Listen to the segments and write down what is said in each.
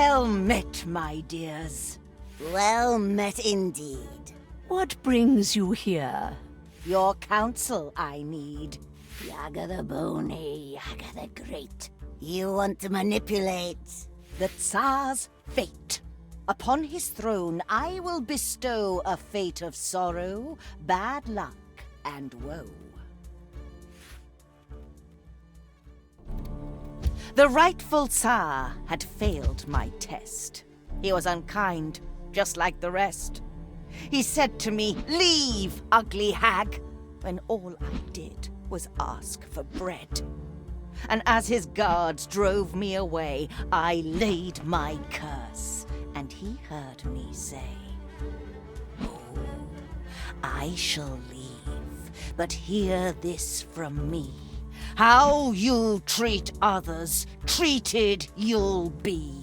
Well met, my dears. Well met indeed. What brings you here? Your counsel I need. Yaga the Bony, Yaga the Great. You want to manipulate the Tsar's fate. Upon his throne I will bestow a fate of sorrow, bad luck, and woe. The rightful Tsar had failed my test. He was unkind, just like the rest. He said to me, "Leave, ugly hag," when all I did was ask for bread. And as his guards drove me away, I laid my curse, and he heard me say, "Oh, I shall leave, but hear this from me. How you treat others, treated you'll be.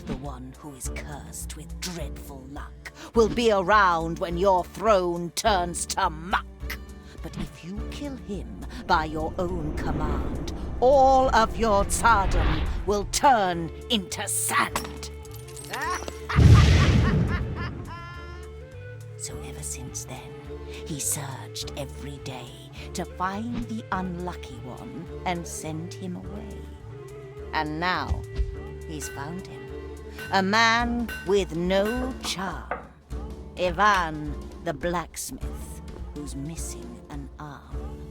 The one who is cursed with dreadful luck will be around when your throne turns to muck. But if you kill him by your own command, all of your tsardom will turn into sand." So ever since then, he searched every day to find the unlucky one and send him away. And now, he's found him. A man with no charm. Ivan the blacksmith, who's missing an arm.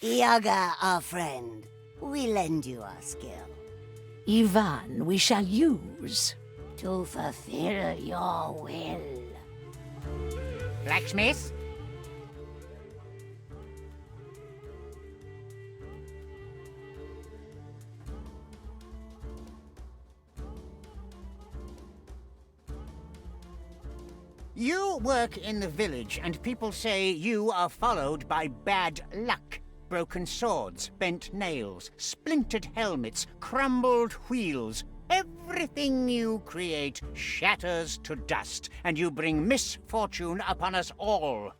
Yaga, our friend. We lend you our skill. Ivan we shall use. To fulfill your will. Blacksmith? You work in the village, and people say you are followed by bad luck. Broken swords, bent nails, splintered helmets, crumbled wheels. Everything you create shatters to dust, and you bring misfortune upon us all.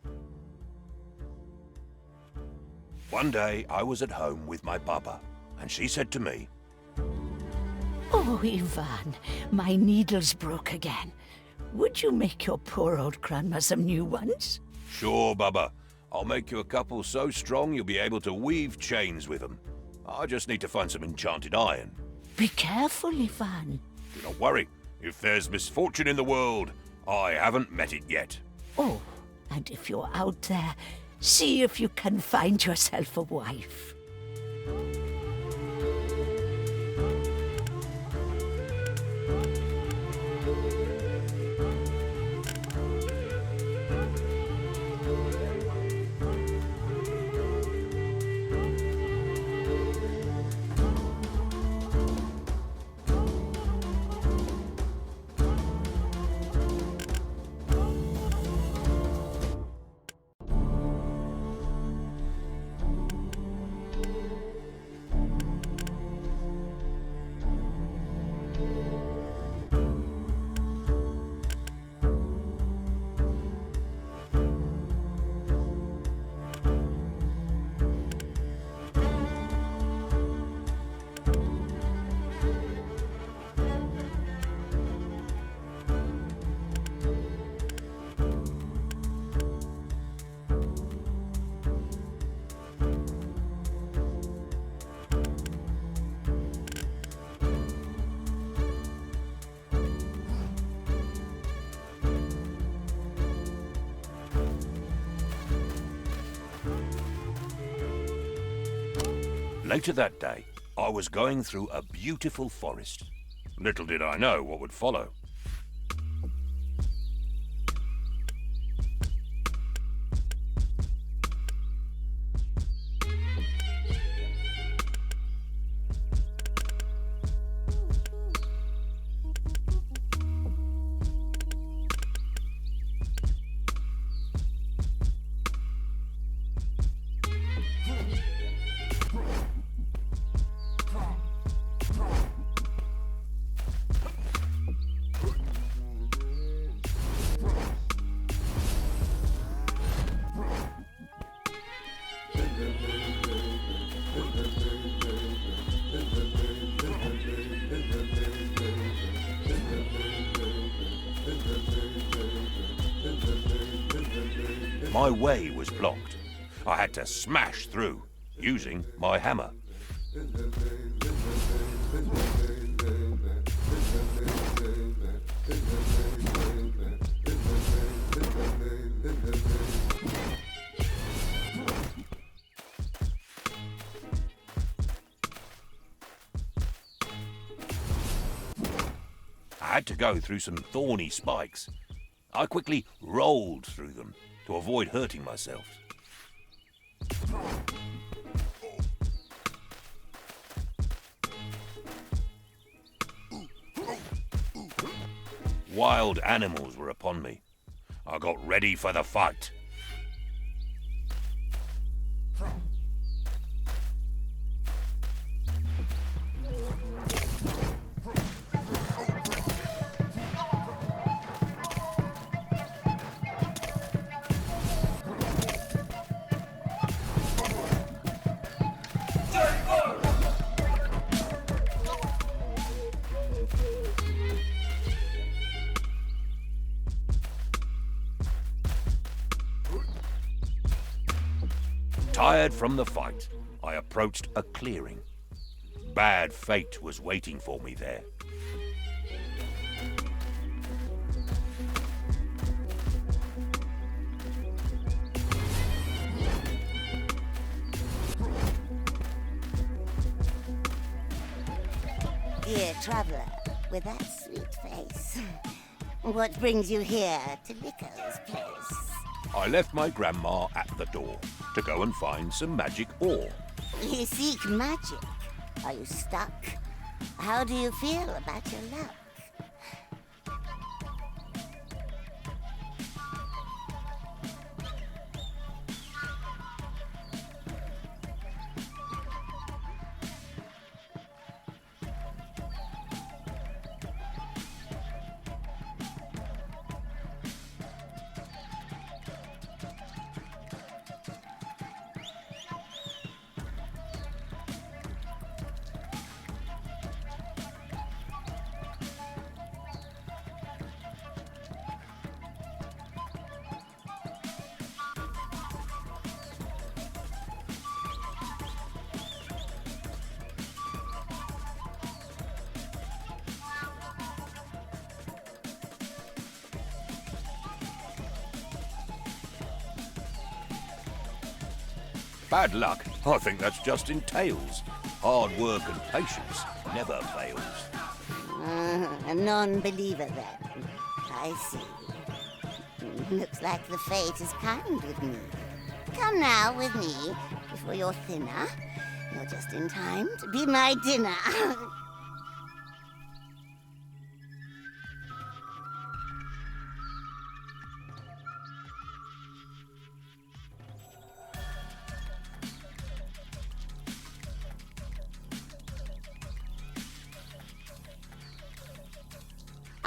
One day, I was at home with my Baba, and she said to me, "Oh, Ivan, my needle's broke again. Would you make your poor old grandma some new ones?" "Sure, Baba. I'll make you a couple so strong you'll be able to weave chains with them. I just need to find some enchanted iron." Be careful, Ivan. "Do not worry. If there's misfortune in the world, I haven't met it yet." Oh, and if you're out there, see if you can find yourself a wife. Later that day, I was going through a beautiful forest. Little did I know what would follow. my way was blocked. I had to smash through, using my hammer. I had to go through some thorny spikes. I quickly rolled through them to avoid hurting myself. Wild animals were upon me. I got ready for the fight. Tired from the fight, I approached a clearing. Bad fate was waiting for me there. Dear traveler, with that sweet face, what brings you here to Licko's place? I left my grandma at the door to go and find some magic ore. You seek magic. Are you stuck? How do you feel about your luck? Bad luck? I think that's just in tales. Hard work and patience never fails. A non-believer then. I see. Looks like the fate is kind with me. Come now with me before you're thinner. You're just in time to be my dinner.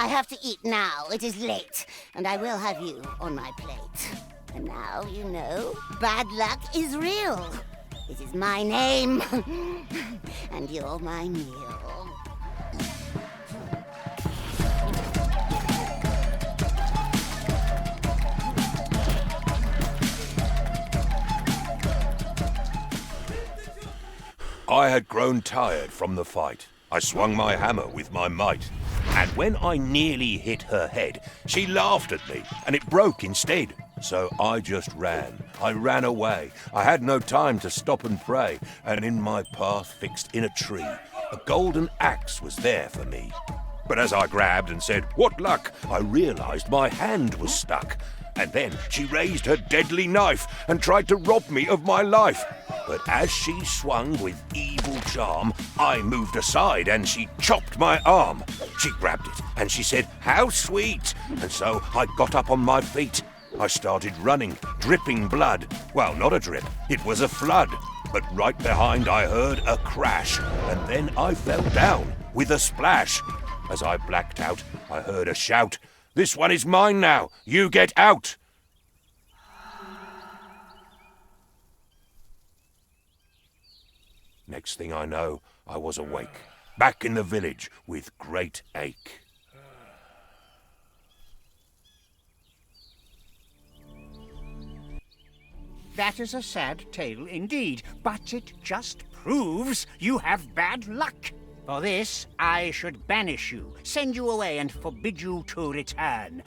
I have to eat now. It is late, and I will have you on my plate. And now you know bad luck is real. It is my name, and you're my meal. I had grown tired from the fight. I swung my hammer with my might, and when I nearly hit her head, she laughed at me, and it broke instead. So I just ran. I ran away. I had no time to stop and pray, and in my path fixed in a tree, a golden axe was there for me. But as I grabbed and said, "What luck?" I realized my hand was stuck. And then she raised her deadly knife and tried to rob me of my life. But as she swung with evil charm, I moved aside and she chopped my arm. She grabbed it and she said, "How sweet!" And so I got up on my feet. I started running, dripping blood. Well, not a drip, it was a flood. But right behind I heard a crash, and then I fell down with a splash. As I blacked out, I heard a shout, "This one is mine now, you get out!" Next thing I know, I was awake, back in the village with great ache. That is a sad tale indeed, but it just proves you have bad luck. For this, I should banish you, send you away, and forbid you to return.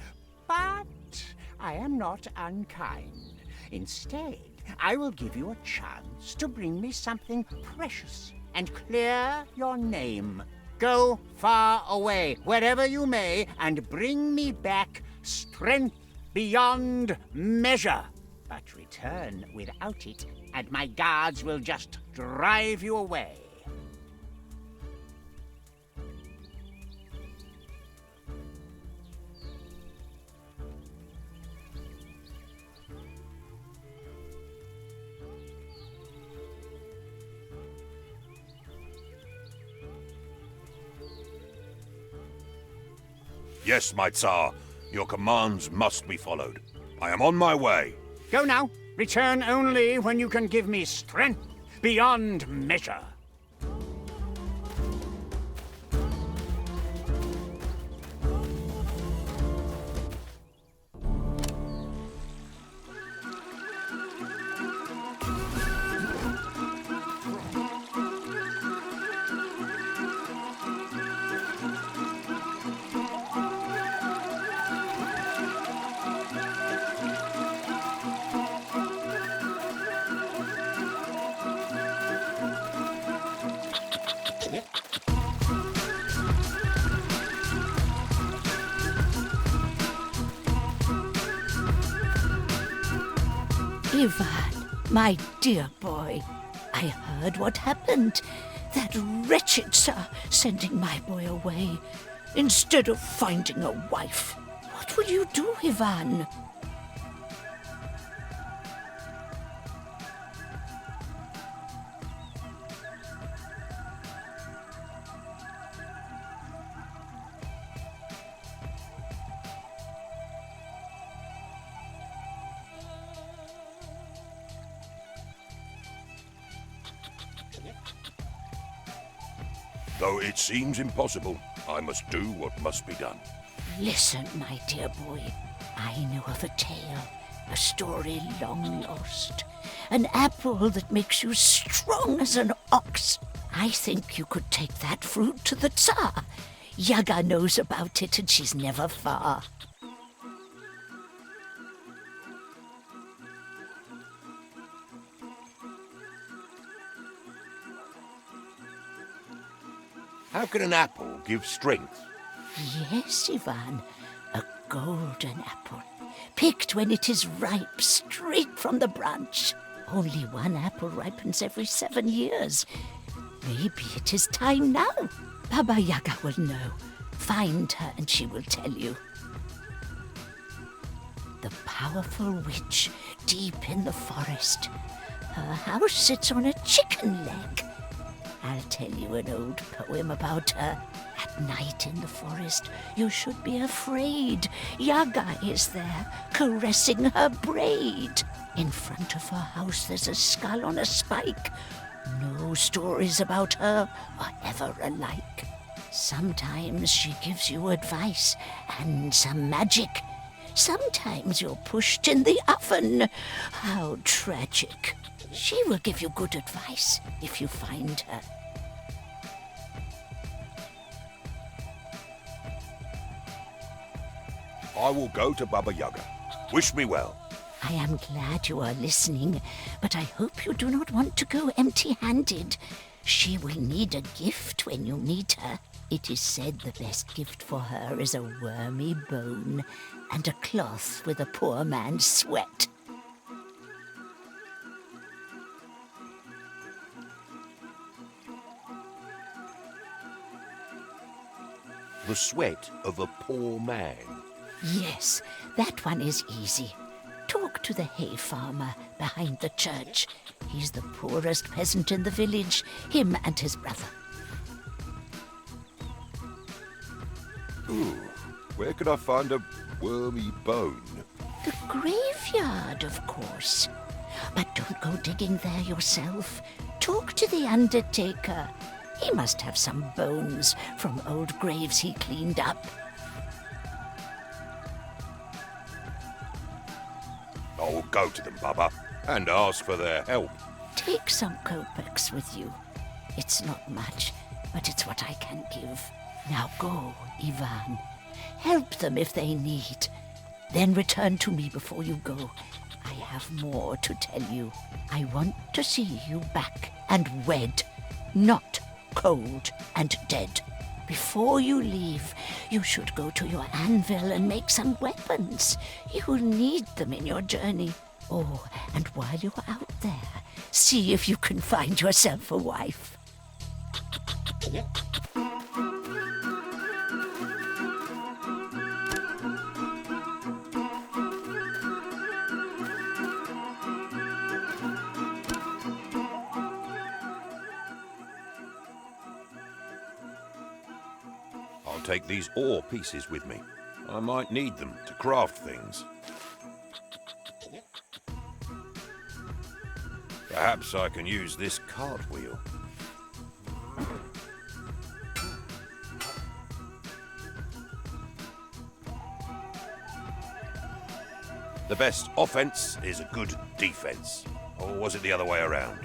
But I am not unkind. Instead, I will give you a chance to bring me something precious and clear your name. Go far away, wherever you may, and bring me back strength beyond measure. But return without it, and my guards will just drive you away. Yes, my Tsar. Your commands must be followed. I am on my way. Go now. Return only when you can give me strength beyond measure. Ivan, my dear boy, I heard what happened. That wretched Tsar sending my boy away instead of finding a wife. What will you do, Ivan? Though it seems impossible, I must do what must be done. Listen, my dear boy. I know of a tale, a story long lost. An apple that makes you strong as an ox. I think you could take that fruit to the Tsar. Yaga knows about it and she's never far. How can an apple give strength? Yes, Ivan, a golden apple, picked when it is ripe, straight from the branch. Only one apple ripens every 7 years. Maybe it is time now. Baba Yaga will know. Find her and she will tell you. The powerful witch deep in the forest. Her house sits on a chicken leg. I'll tell you an old poem about her. At night in the forest, you should be afraid. Yaga is there, caressing her braid. In front of her house there's a skull on a spike. No stories about her are ever alike. Sometimes she gives you advice and some magic. Sometimes you're pushed in the oven. How tragic. She will give you good advice if you find her. I will go to Baba Yaga. Wish me well. I am glad you are listening, but I hope you do not want to go empty-handed. She will need a gift when you meet her. It is said the best gift for her is a wormy bone and a cloth with a poor man's sweat. The sweat of a poor man. Yes, that one is easy. Talk to the hay farmer behind the church. He's the poorest peasant in the village, him and his brother. Ooh, where could I find a wormy bone? The graveyard, of course. But don't go digging there yourself. Talk to the undertaker. He must have some bones from old graves he cleaned up. I will go to them, Baba. and ask for their help. Take some kopecks with you. It's not much, but it's what I can give. Now go, Ivan. Help them if they need. Then return to me before you go. I have more to tell you. I want to see you back and wed, not cold and dead. Before you leave, you should go to your anvil and make some weapons. You'll need them in your journey. Oh, and while you're out there, see if you can find yourself a wife. I'll take these ore pieces with me. I might need them to craft things. Perhaps I can use this cartwheel. The best offense is a good defense. Or was it the other way around?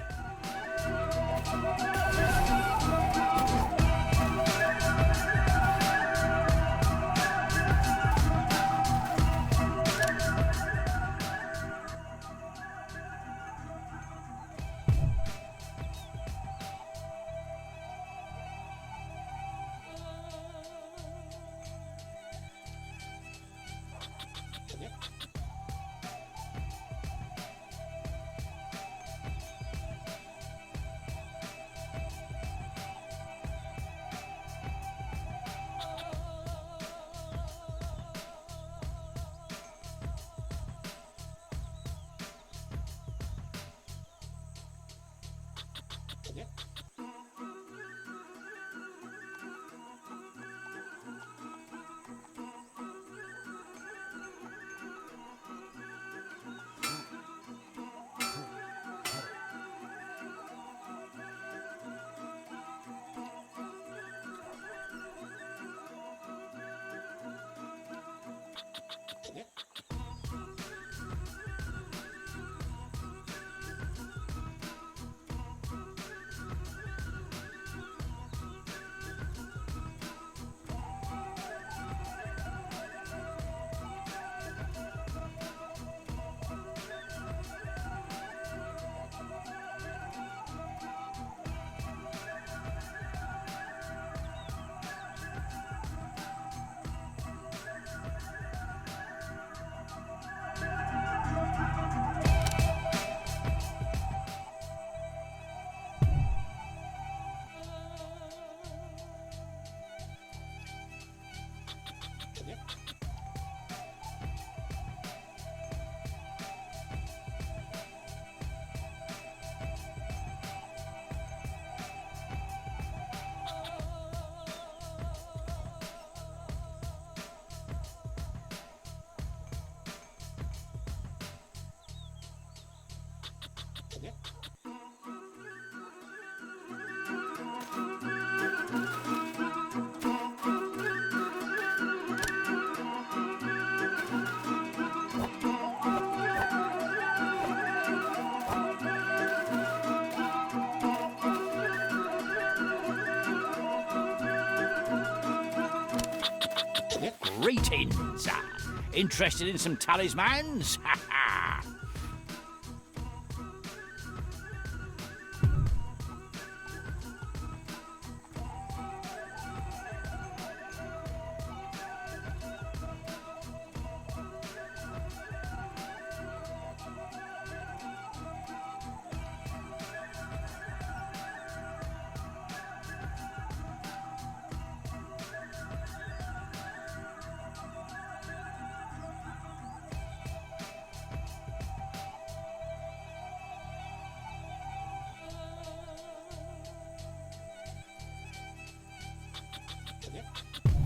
Greetings. Interested in some talismans? Ha ha!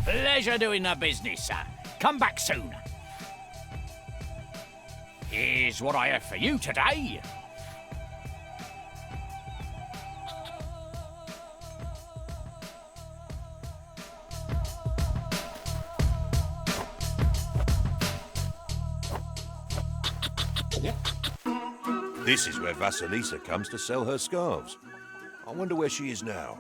Pleasure doing the business, sir. Come back soon. Here's what I have for you today. This is where Vasilisa comes to sell her scarves. I wonder where she is now.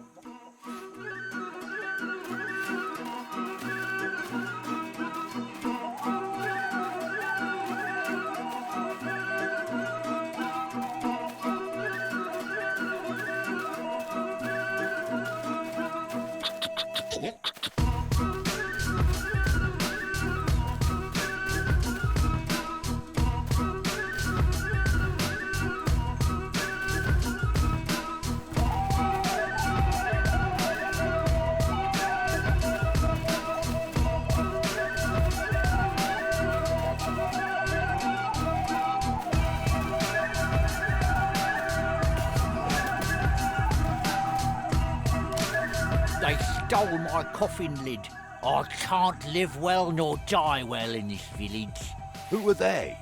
They stole my coffin lid. I can't live well nor die well in this village. Who were they?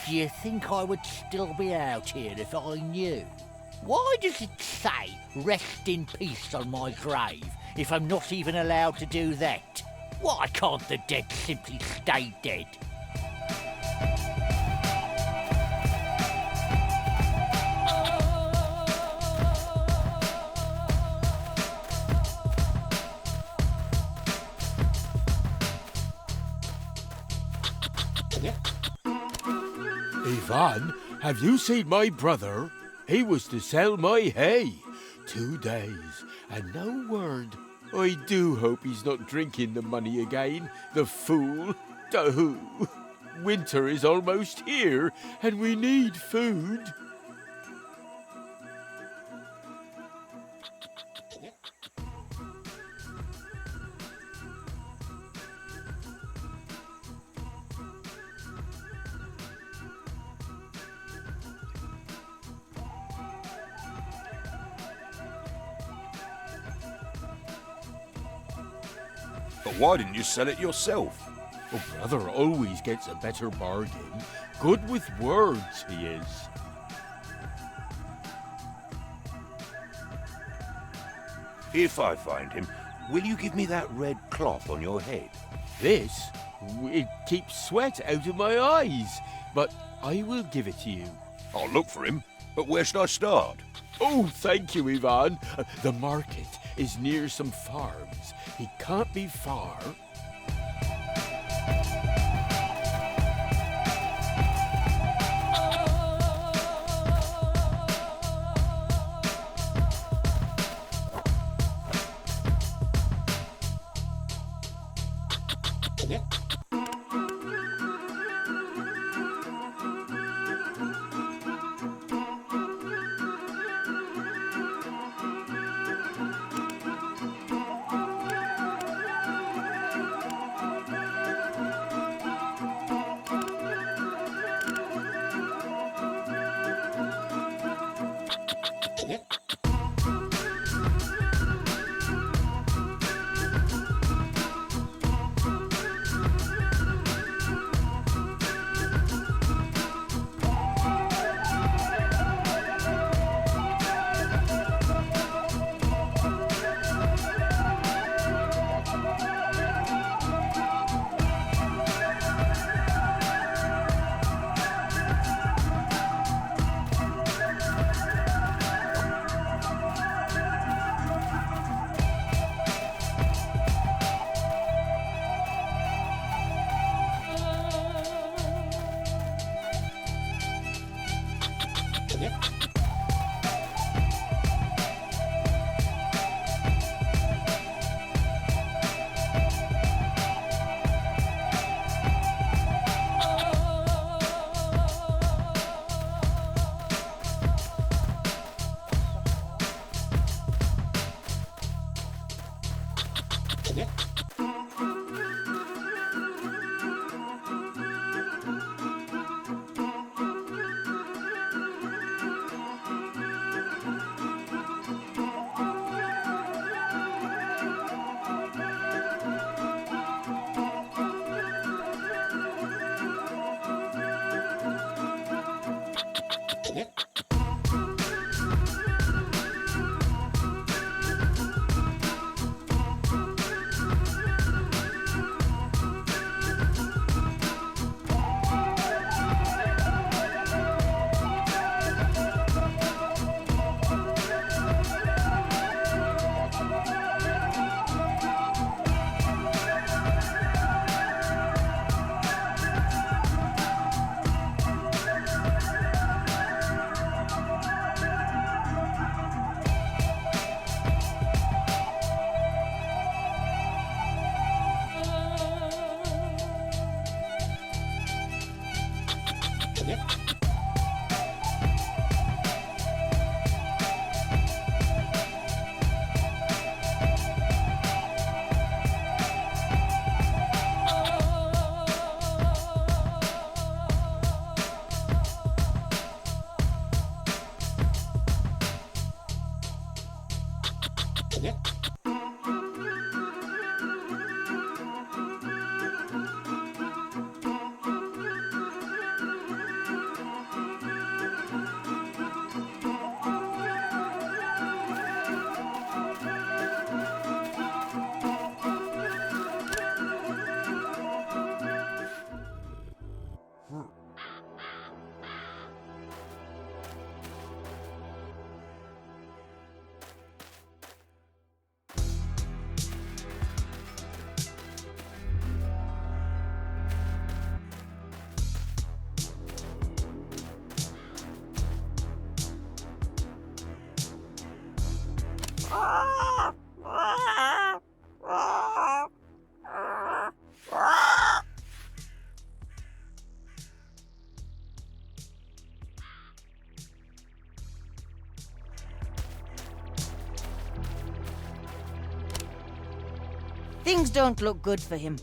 Do you think I would still be out here if I knew? Why does it say rest in peace on my grave if I'm not even allowed to do that? Why can't the dead simply stay dead? Ivan, have you seen my brother? He was to sell my hay. 2 days, and no word. I do hope he's not drinking the money again, the fool. Dahoo. Winter is almost here, and we need food. But why didn't you sell it yourself? Oh, brother always gets a better bargain. Good with words, he is. If I find him, will you give me that red cloth on your head? This, it keeps sweat out of my eyes, but I will give it to you. I'll look for him, but where should I start? Oh, thank you, Ivan. The market is near some farms. He can't be far. Things don't look good for him.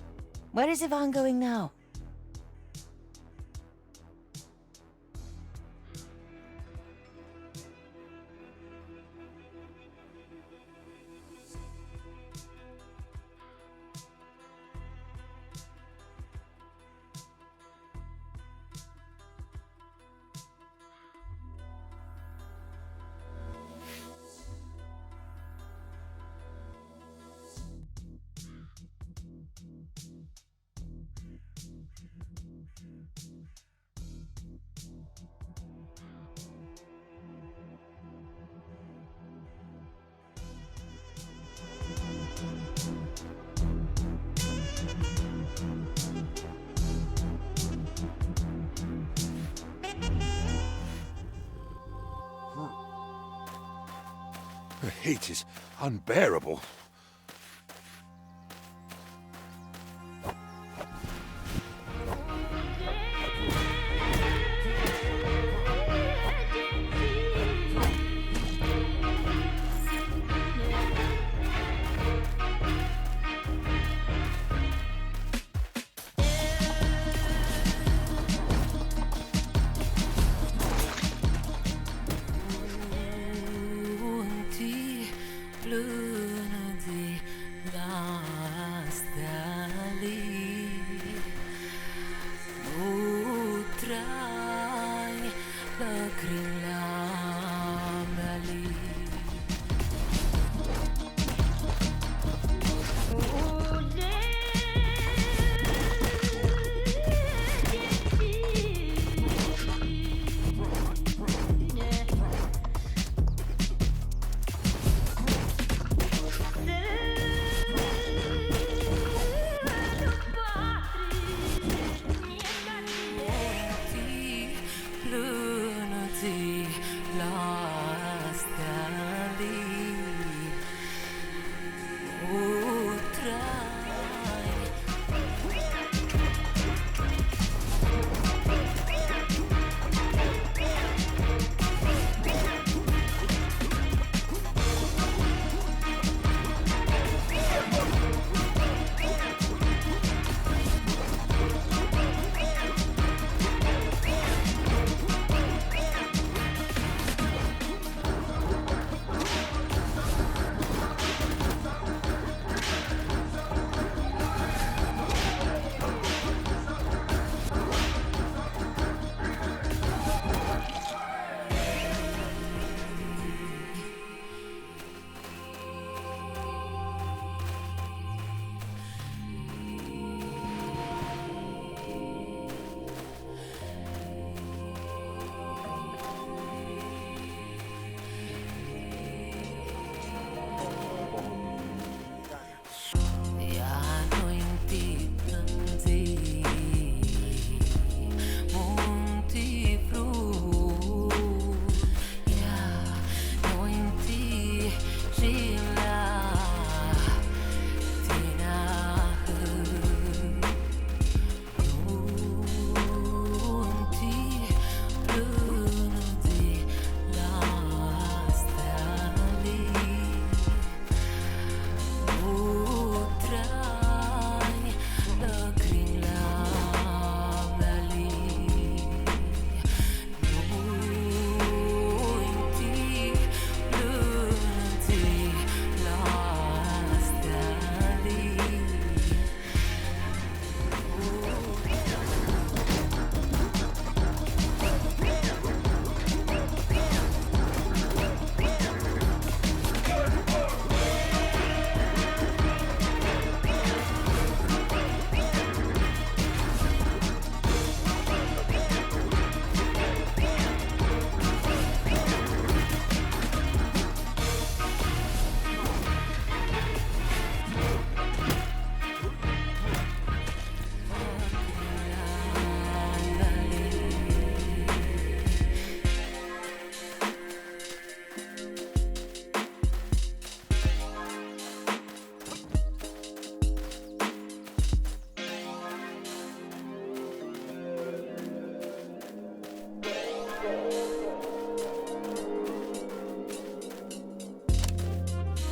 Where is Ivan going now? The heat is unbearable. Blue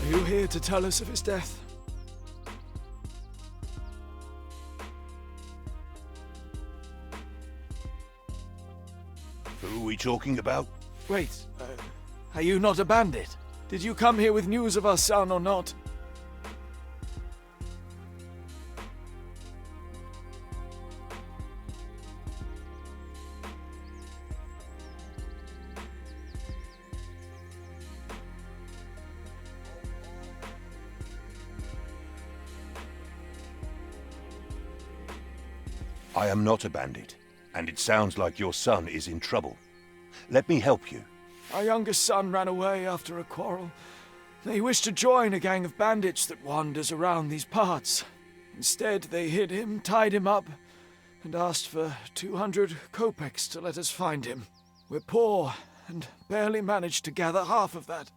you here to tell us of his death? Who are we talking about? Wait, are you not a bandit? Did you come here with news of our son or not? I am not a bandit, and it sounds like your son is in trouble. Let me help you. Our youngest son ran away after a quarrel. They wished to join a gang of bandits that wanders around these parts. Instead, they hid him, tied him up, and asked for 200 kopecks to let us find him. We're poor, and barely managed to gather half of that.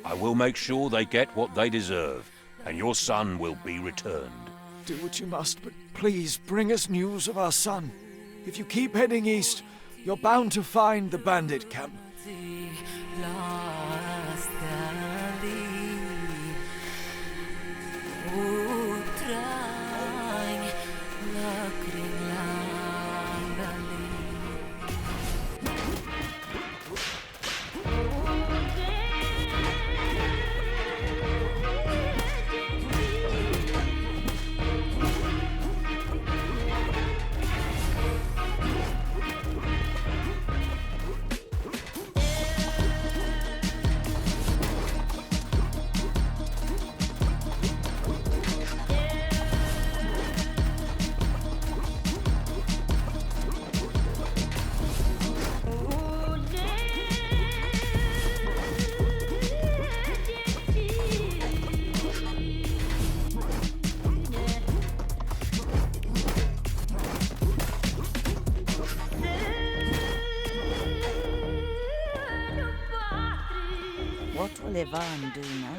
I will make sure they get what they deserve, and your son will be returned. Do what you must, but please bring us news of our son. If you keep heading east, you're bound to find the bandit camp. What will Ivan do now?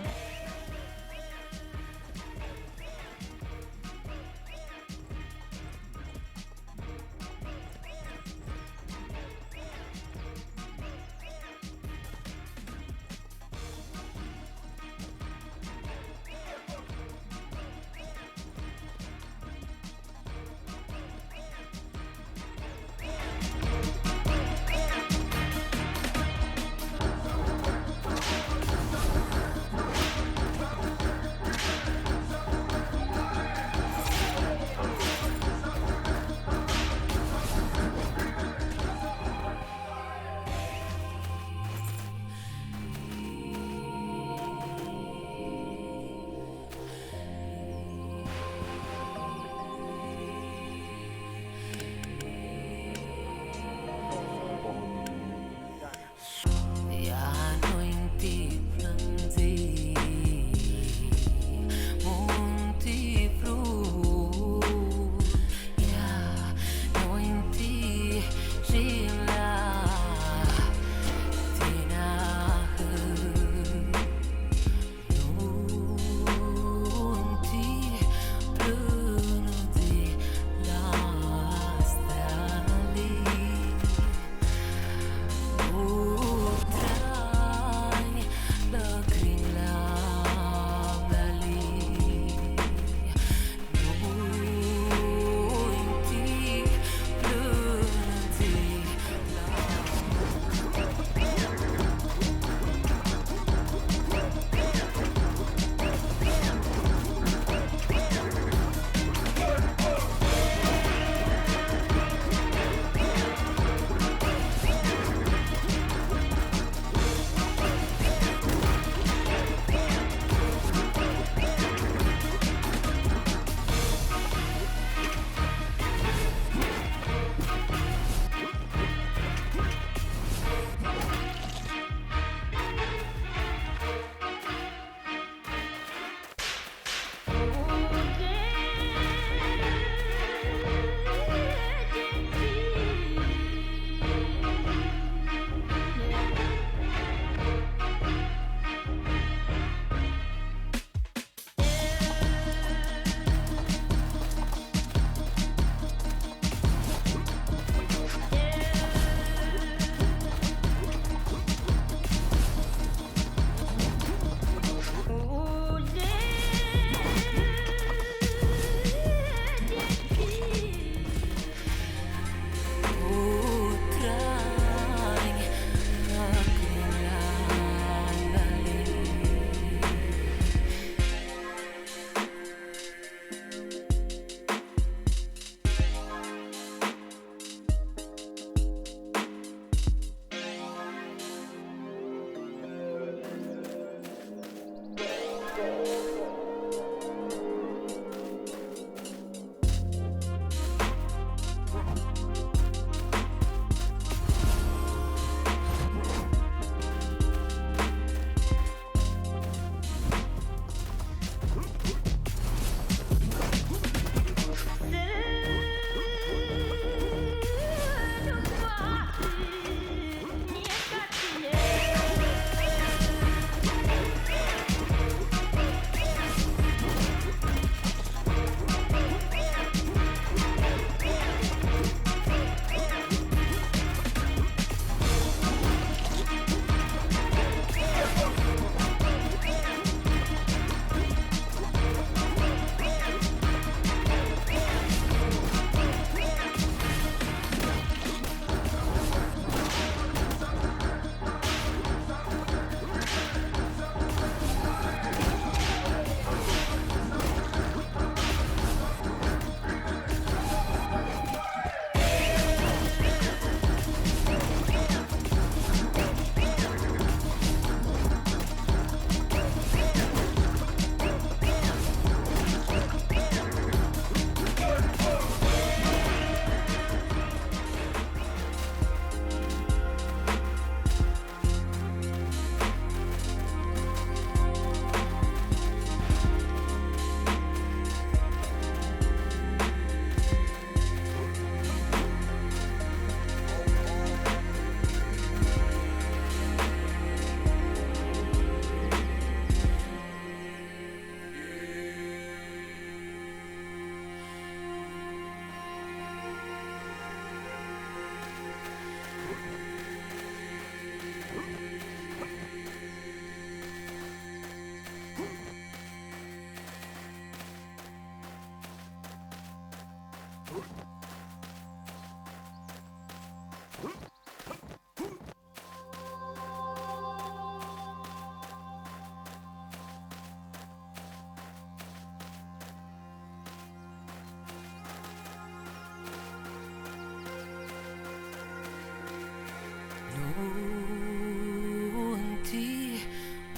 Lunti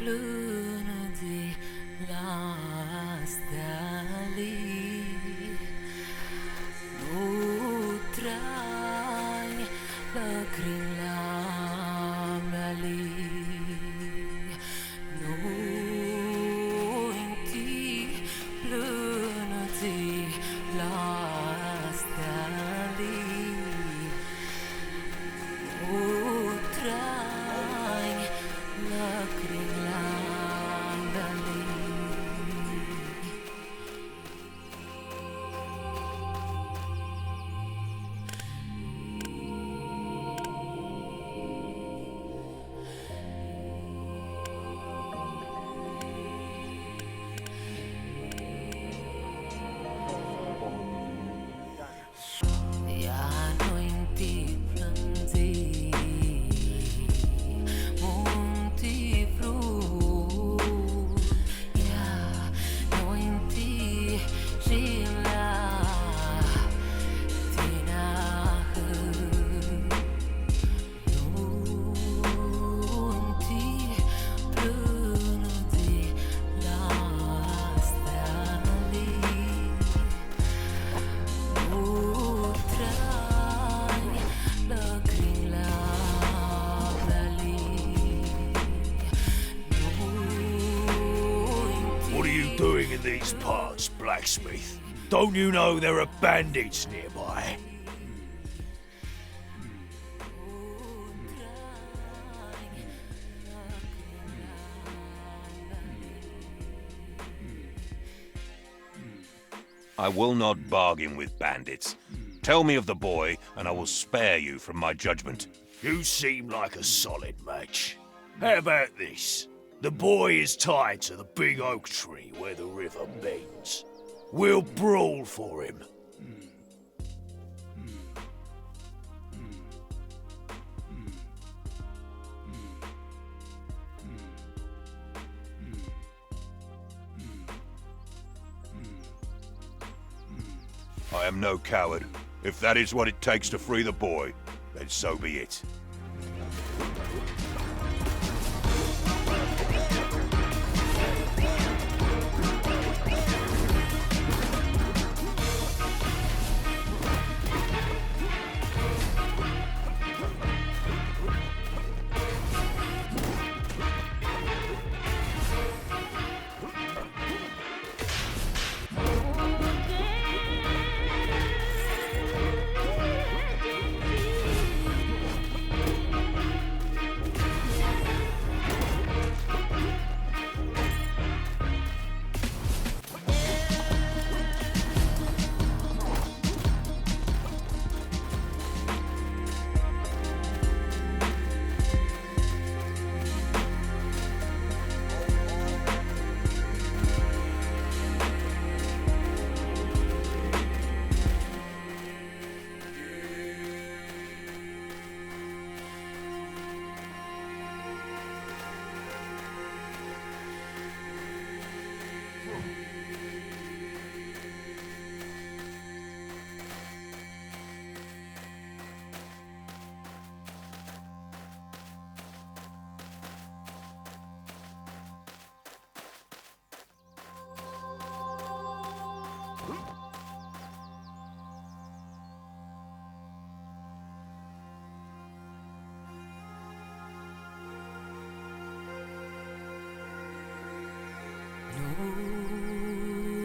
lunati lastali Nutrai lakrilamali Lunti lunati lastali Utrai lakrilamali Yano inti planzi Monti fru Ya no inti Rila Tina Nunti Brunoti Lastali Utrai lakrilamali What are you doing in these parts, blacksmith? Don't you know there are bandits nearby? I will not bargain with bandits. Tell me of the boy, and I will spare you from my judgment. You seem like a solid match. How about this? The boy is tied to the big oak tree where the river bends. We'll brawl for him. I am no coward. If that is what it takes to free the boy, then so be it.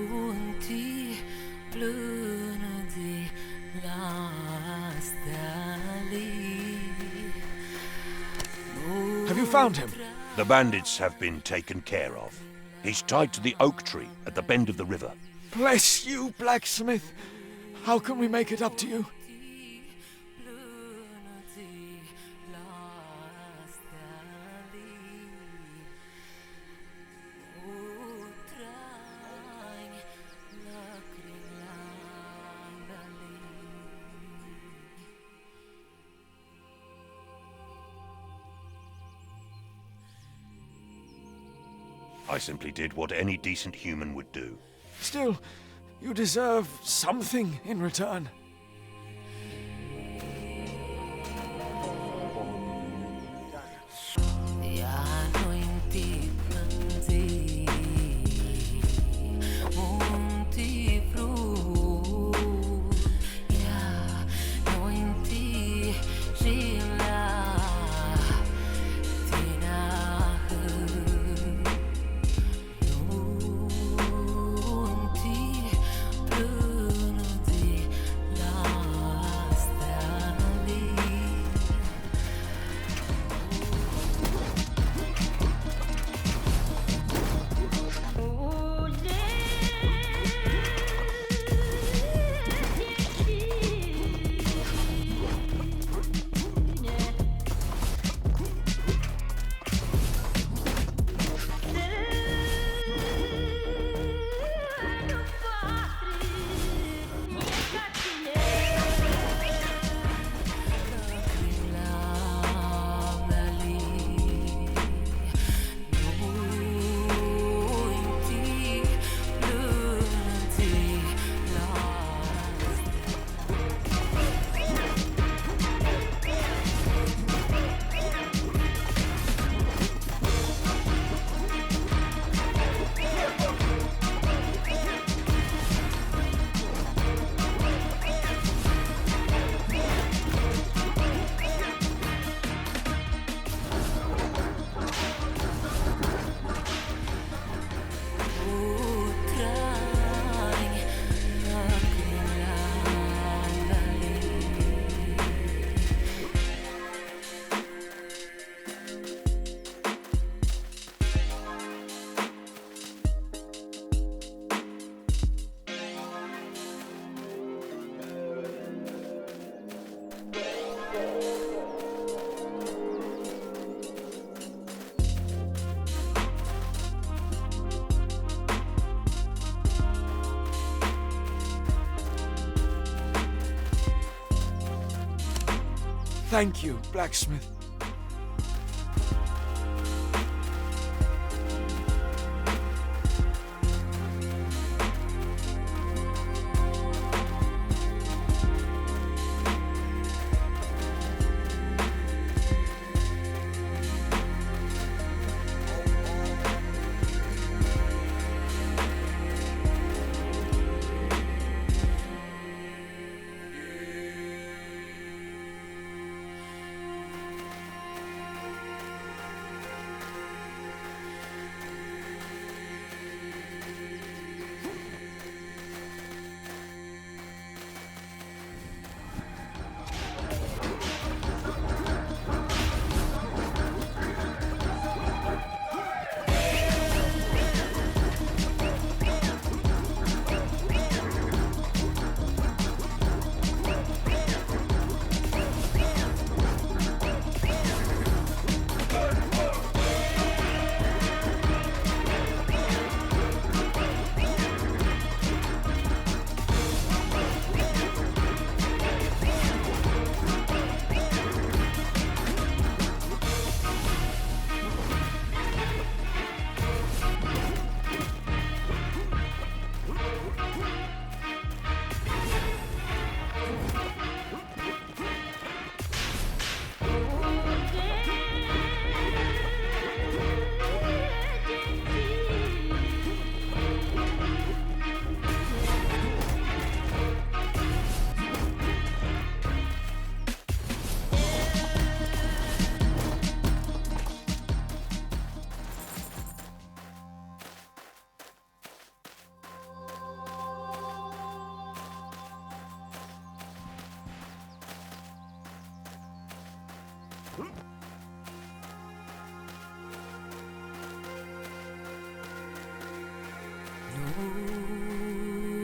Lunti plunadi Have you found him? The bandits have been taken care of. He's tied to the oak tree at the bend of the river. Bless you, blacksmith. How can we make it up to you? I simply did what any decent human would do. Still, you deserve something in return. Thank you, blacksmith.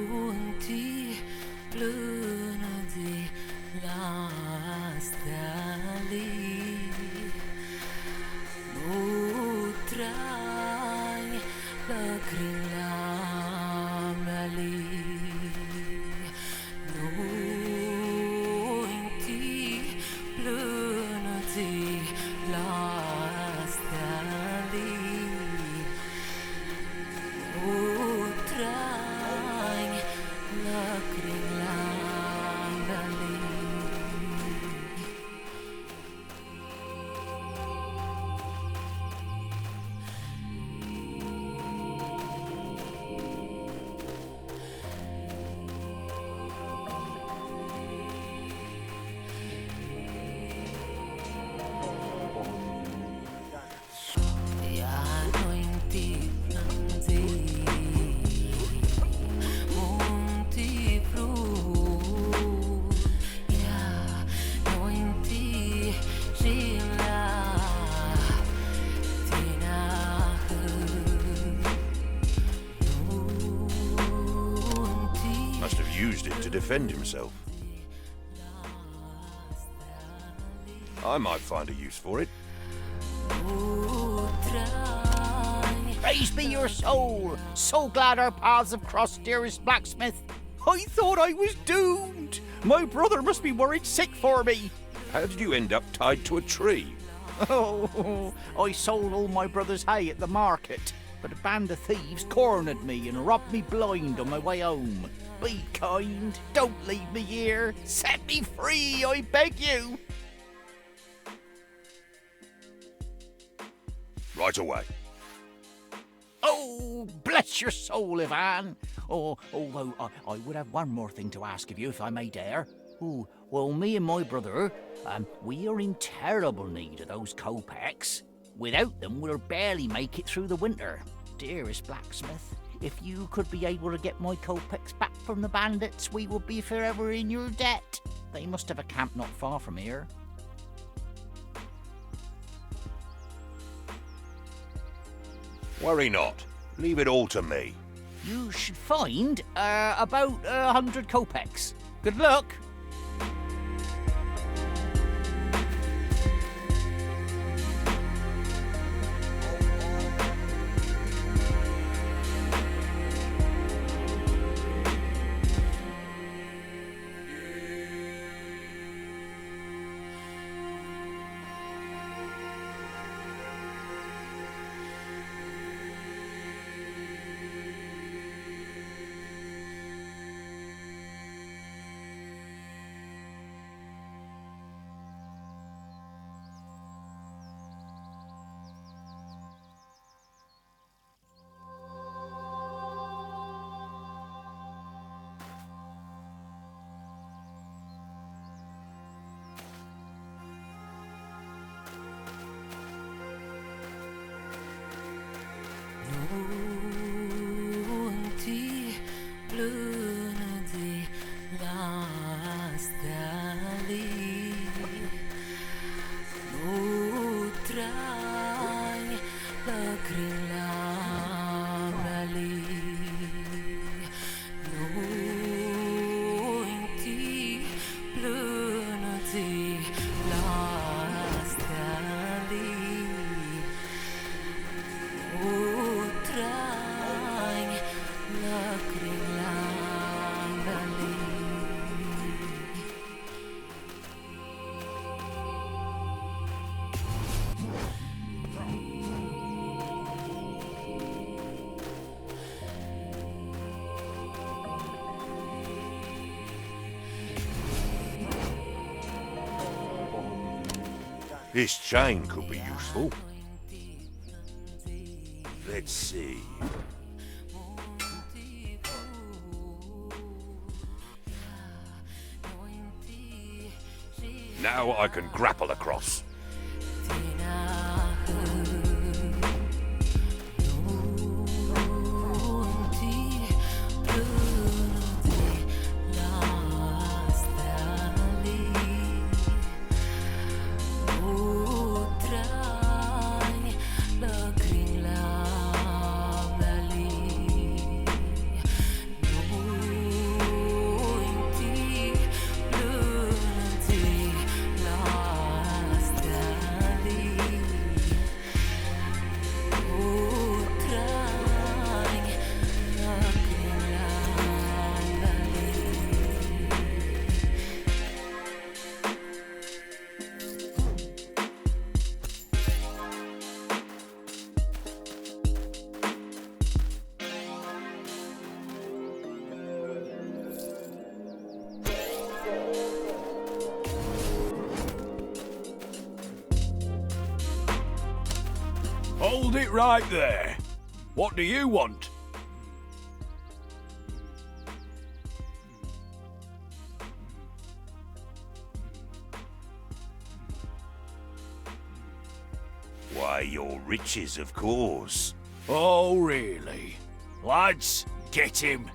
Monti plena di lastali. Nutrai lagrilamali. Monti plena di lastali. Utrai lagrilamali. Ja, nointi planzi, monti bru. Ja, nointi rila, tinahu. Monti Must have used it to defend himself. I might find a use for it. Praise be your soul! So glad our paths have crossed, dearest blacksmith. I thought I was doomed. My brother must be worried sick for me. How did you end up tied to a tree? Oh, I sold all my brother's hay at the market, but a band of thieves cornered me and robbed me blind on my way home. Be kind, don't leave me here. Set me free, I beg you. Right away. Oh, bless your soul, Ivan. Oh, although I would have one more thing to ask of you, if I may dare. Oh, well, me and my brother, we are in terrible need of those kopecks. Without them, we'll barely make it through the winter. Dearest blacksmith, if you could be able to get my kopecks back from the bandits, we would be forever in your debt. They must have a camp not far from here. Worry not. Leave it all to me. You should find about 100 kopecks. Good luck. Monti plena di lastali. Nutrai lagrilamali. Monti plena di lastali. Utrai lagrilamali. This chain could be useful. Let's see. Now I can grapple across. Hold it right there. What do you want? Why, your riches, of course. Oh, really? Lads, get him.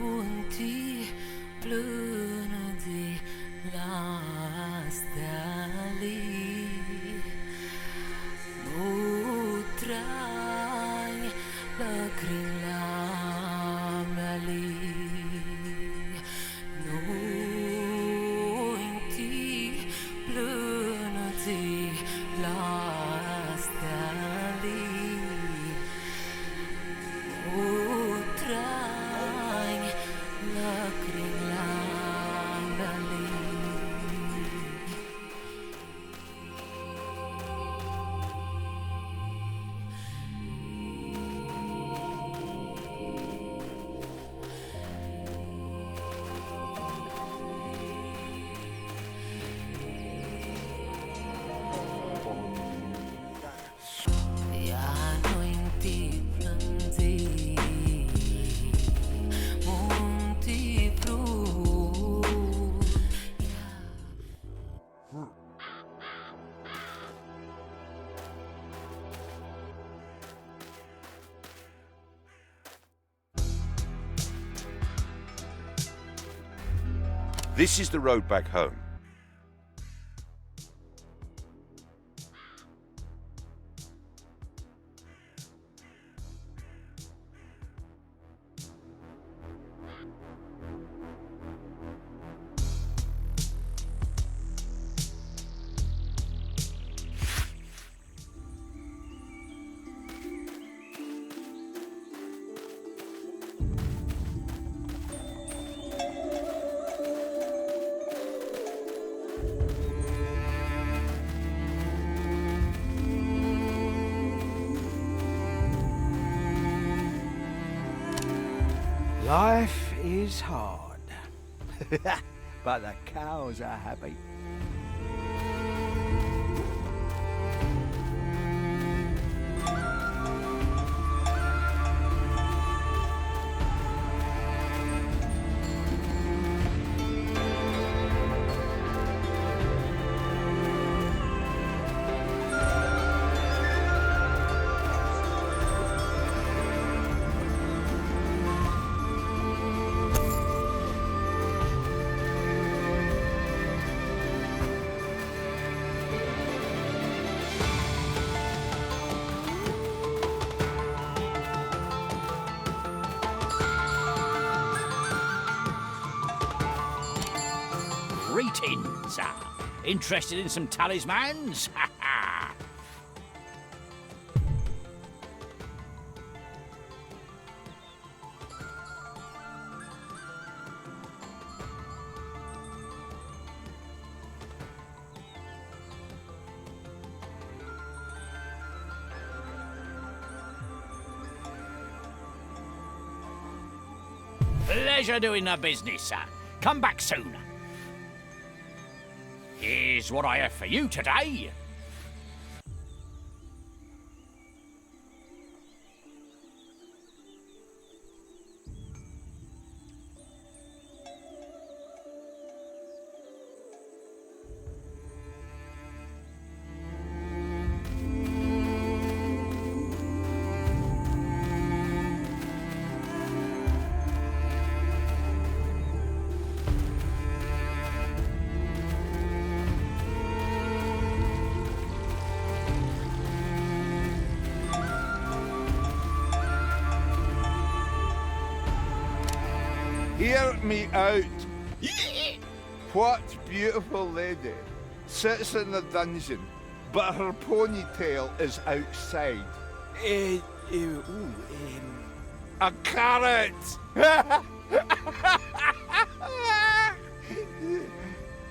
Lunti plunadi lastali Nutrai lakrilamali Lunti plunadi lastali Utrai lakrilamali Yano inti plandi Monti blu This is the road back home. Life is hard, but the cows are happy. Greetings. Interested in some talismans? Ha ha! Pleasure doing the business, sir. Come back soon. Here's what I have for you today. Hear me out. What beautiful lady sits in the dungeon, but her ponytail is outside? A carrot!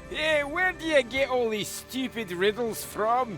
Hey, where do you get all these stupid riddles from?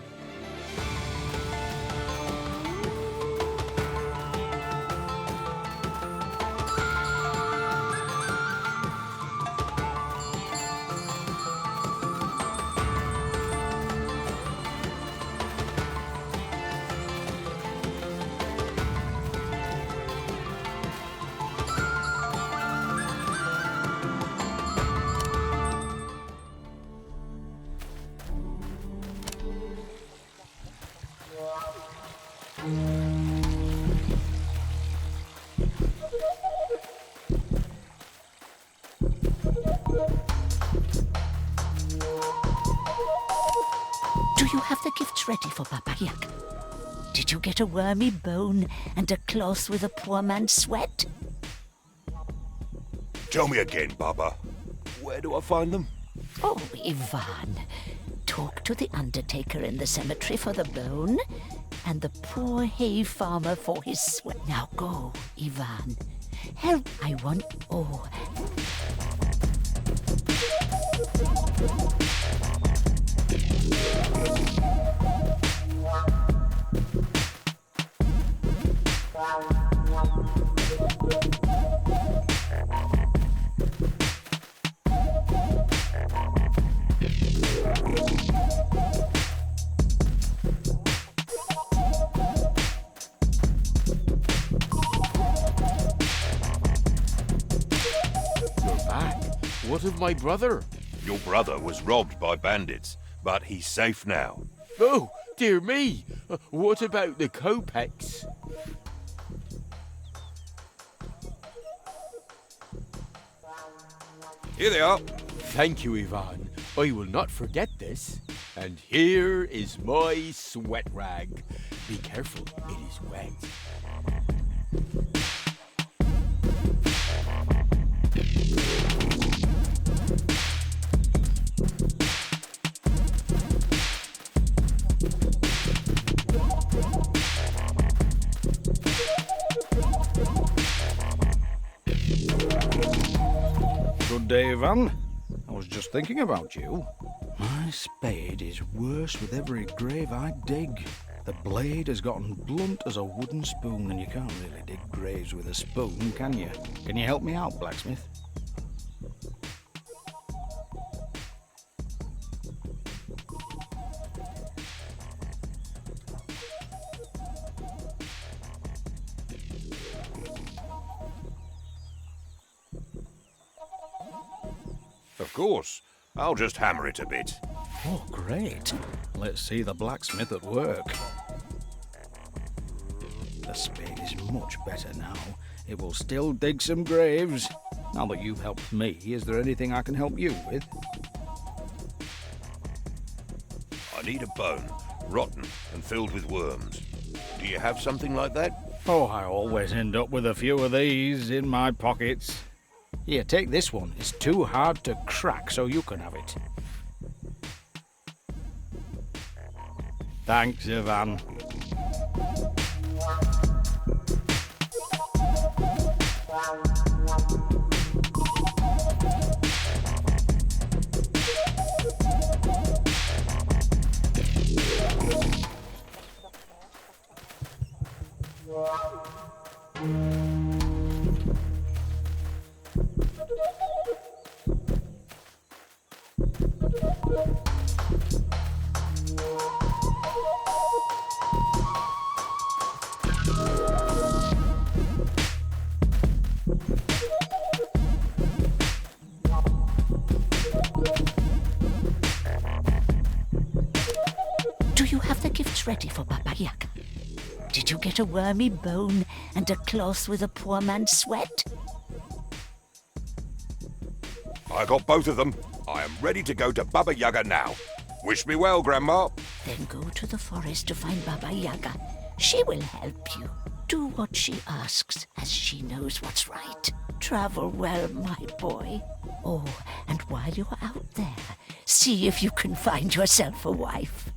Do you have the gifts ready for Baba Yaga? Did you get a wormy bone and a cloth with a poor man's sweat? Tell me again, Baba. Where do I find them? Oh, Ivan. Talk to the undertaker in the cemetery for the bone and the poor hay farmer for his sweat. Now go, Ivan. Help, I want... Oh. What of my brother? Your brother was robbed by bandits, but he's safe now. Oh, dear me. What about the kopecks? Here they are. Thank you, Ivan. I will not forget this. And here is my sweat rag. Be careful, it is wet. Good day, Ivan. I was just thinking about you. My spade is worse with every grave I dig. The blade has gotten blunt as a wooden spoon, and you can't really dig graves with a spoon, can you? Can you help me out, blacksmith? Of course. I'll just hammer it a bit. Oh, great. Let's see the blacksmith at work. The spade is much better now. It will still dig some graves. Now that you've helped me, is there anything I can help you with? I need a bone, rotten and filled with worms. Do you have something like that? Oh, I always end up with a few of these in my pockets. Here, take this one. It's too hard to crack, so you can have it. Thanks, Ivan. Do you have the gifts ready for Baba Yaga? Did you get a wormy bone and a cloth with a poor man's sweat? I got both of them. I am ready to go to Baba Yaga now. Wish me well, Grandma. Then go to the forest to find Baba Yaga. She will help you. Do what she asks, as she knows what's right. Travel well, my boy. Oh, and while you're out there, see if you can find yourself a wife.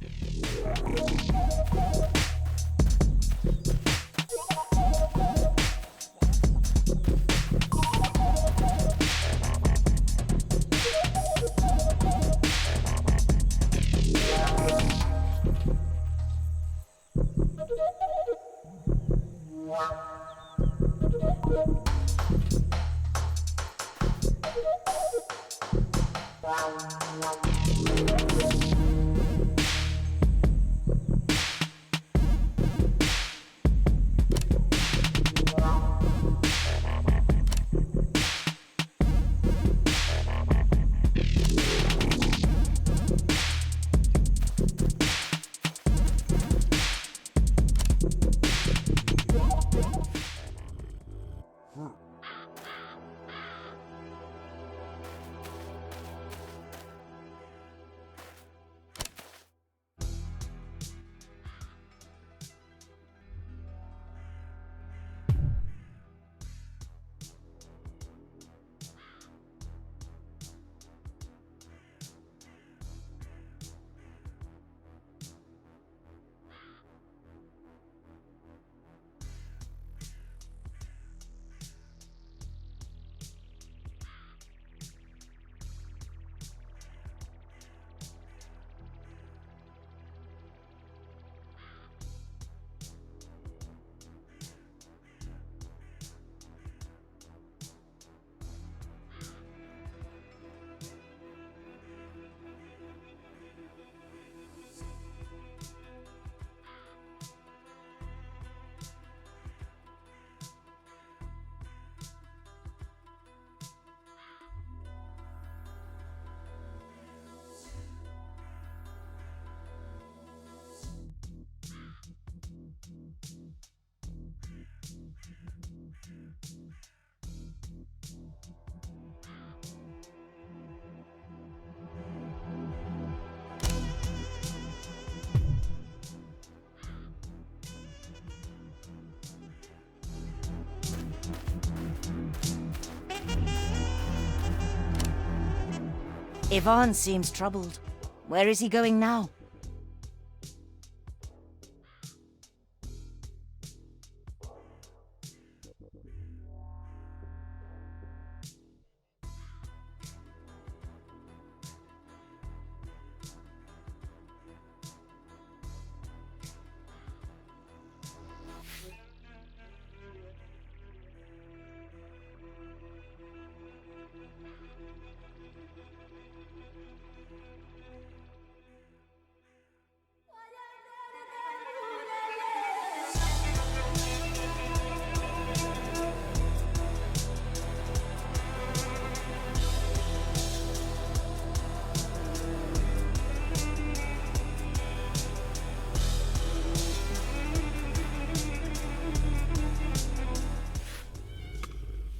Ivan seems troubled. Where is he going now?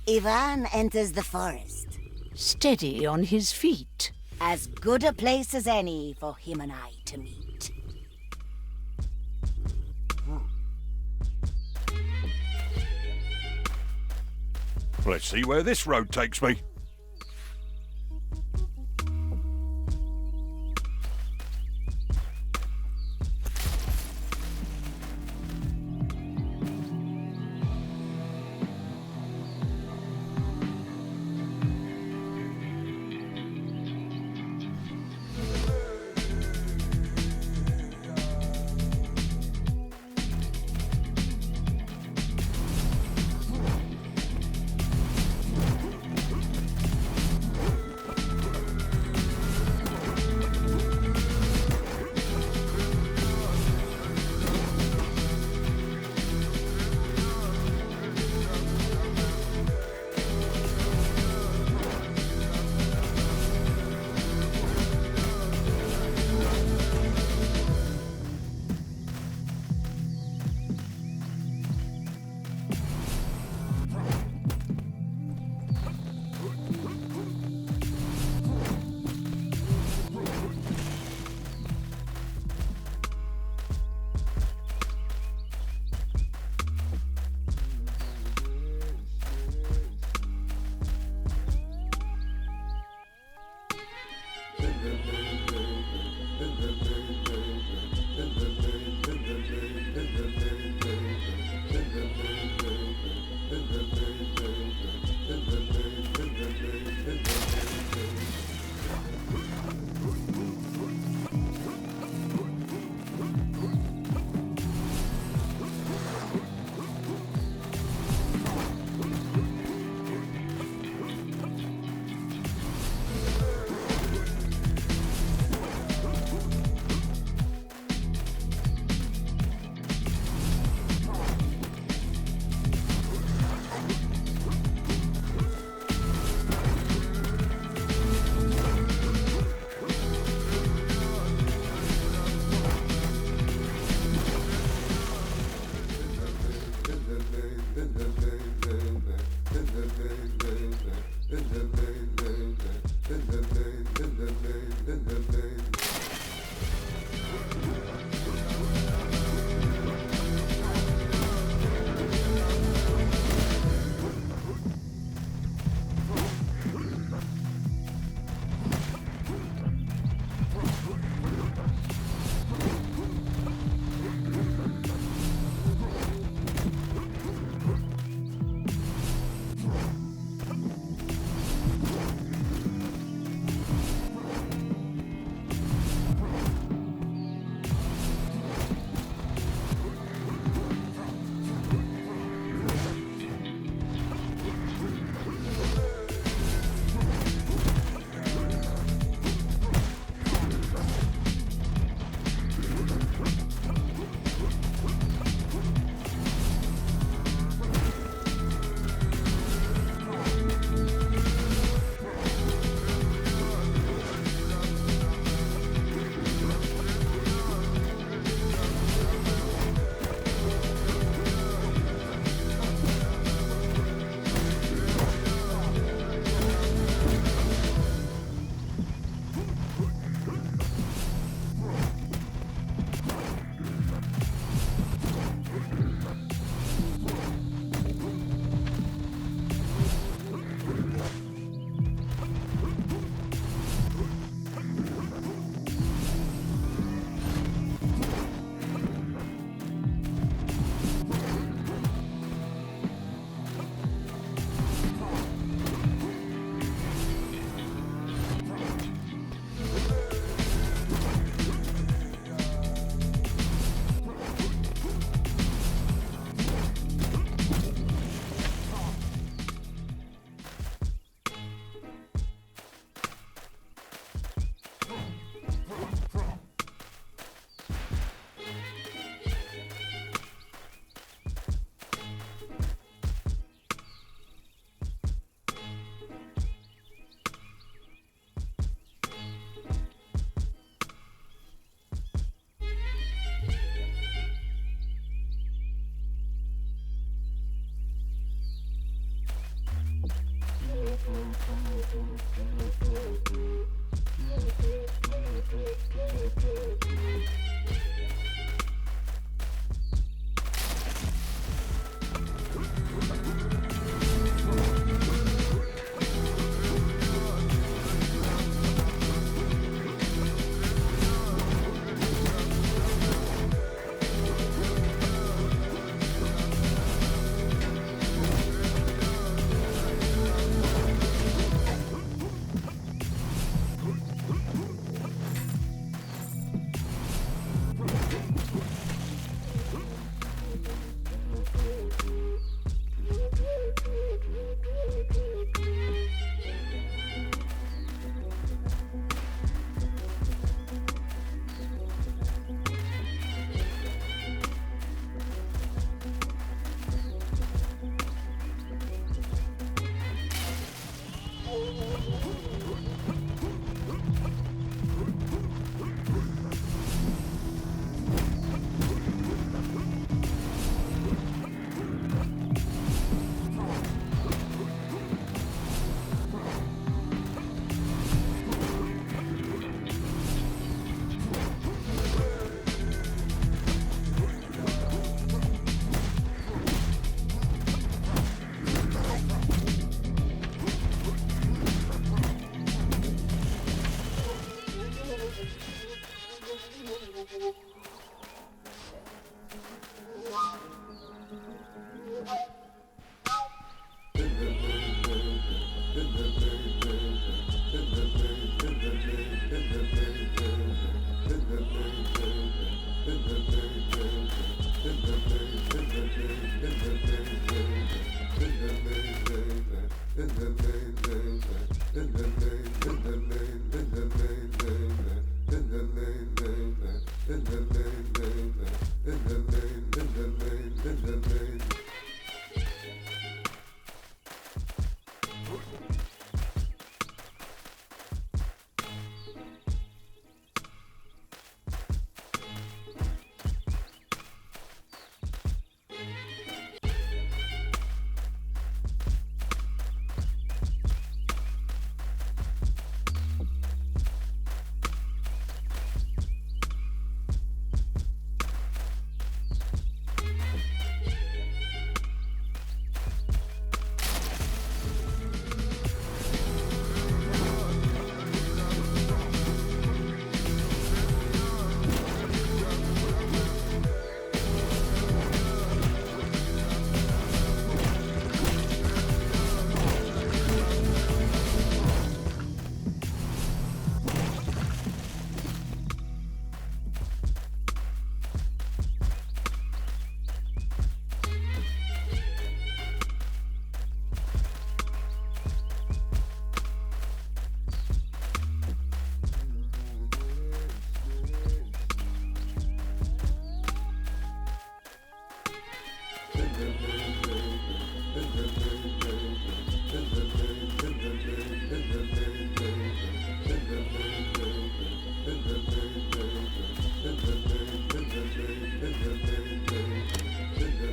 Ivan enters the forest. Steady on his feet. As good a place as any for him and I to meet. Let's see where this road takes me.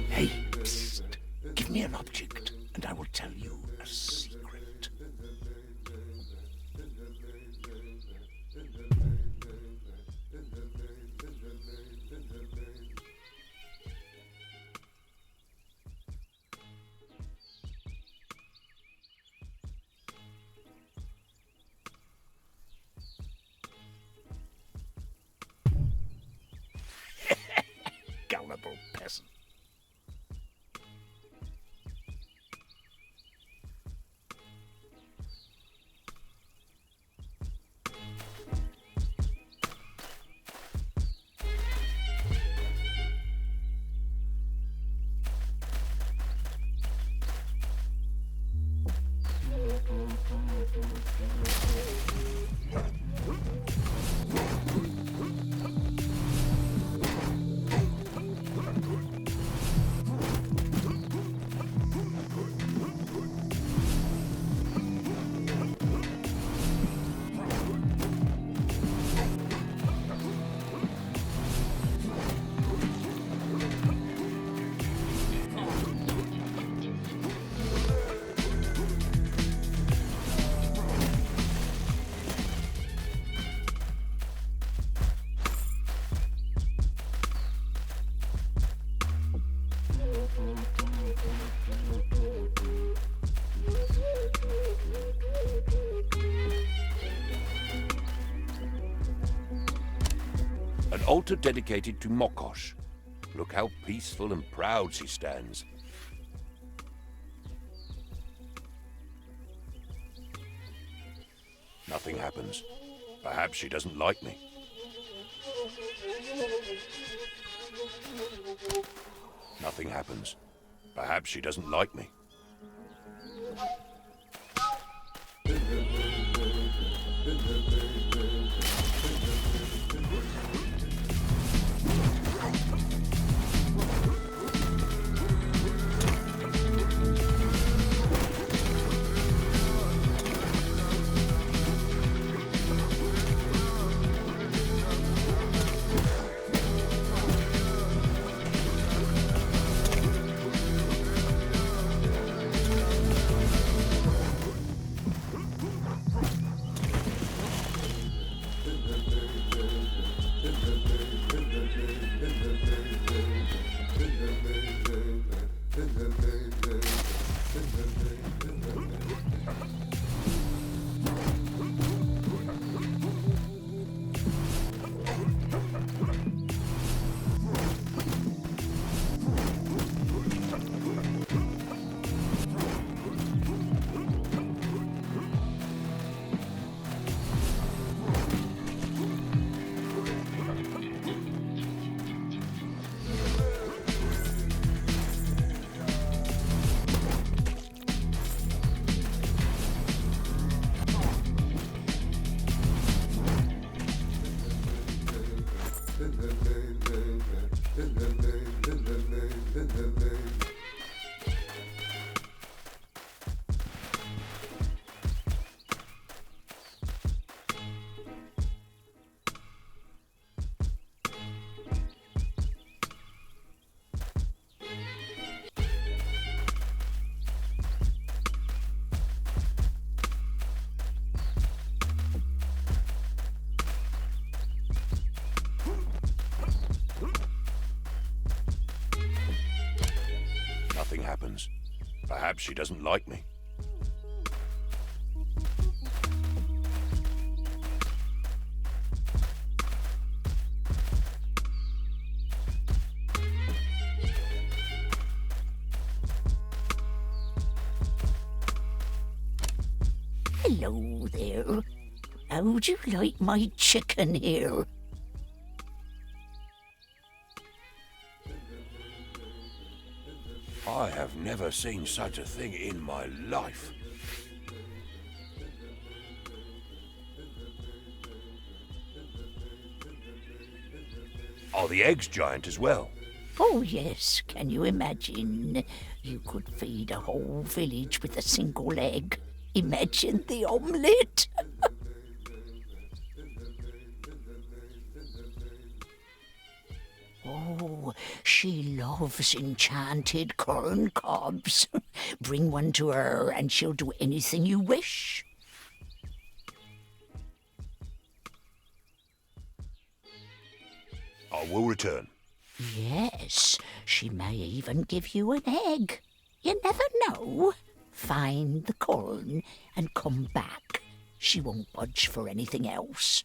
Hey, psst. Give me an object, and I will tell you a secret. Gullible peasant. An altar dedicated to Mokosh. Look how peaceful and proud she stands. Nothing happens. Perhaps she doesn't like me. Nothing happens. Perhaps she doesn't like me. nothing happens. Perhaps she doesn't like me. Hello there. How'd you like my chicken here? I have never seen such a thing in my life. Are the eggs giant as well? Oh, yes. Can you imagine? You could feed a whole village with a single egg. Imagine the omelette. Oh, she loves enchanted corn cobs. Bring one to her and she'll do anything you wish. I will return. Yes, she may even give you an egg. You never know. Find the corn and come back. She won't budge for anything else.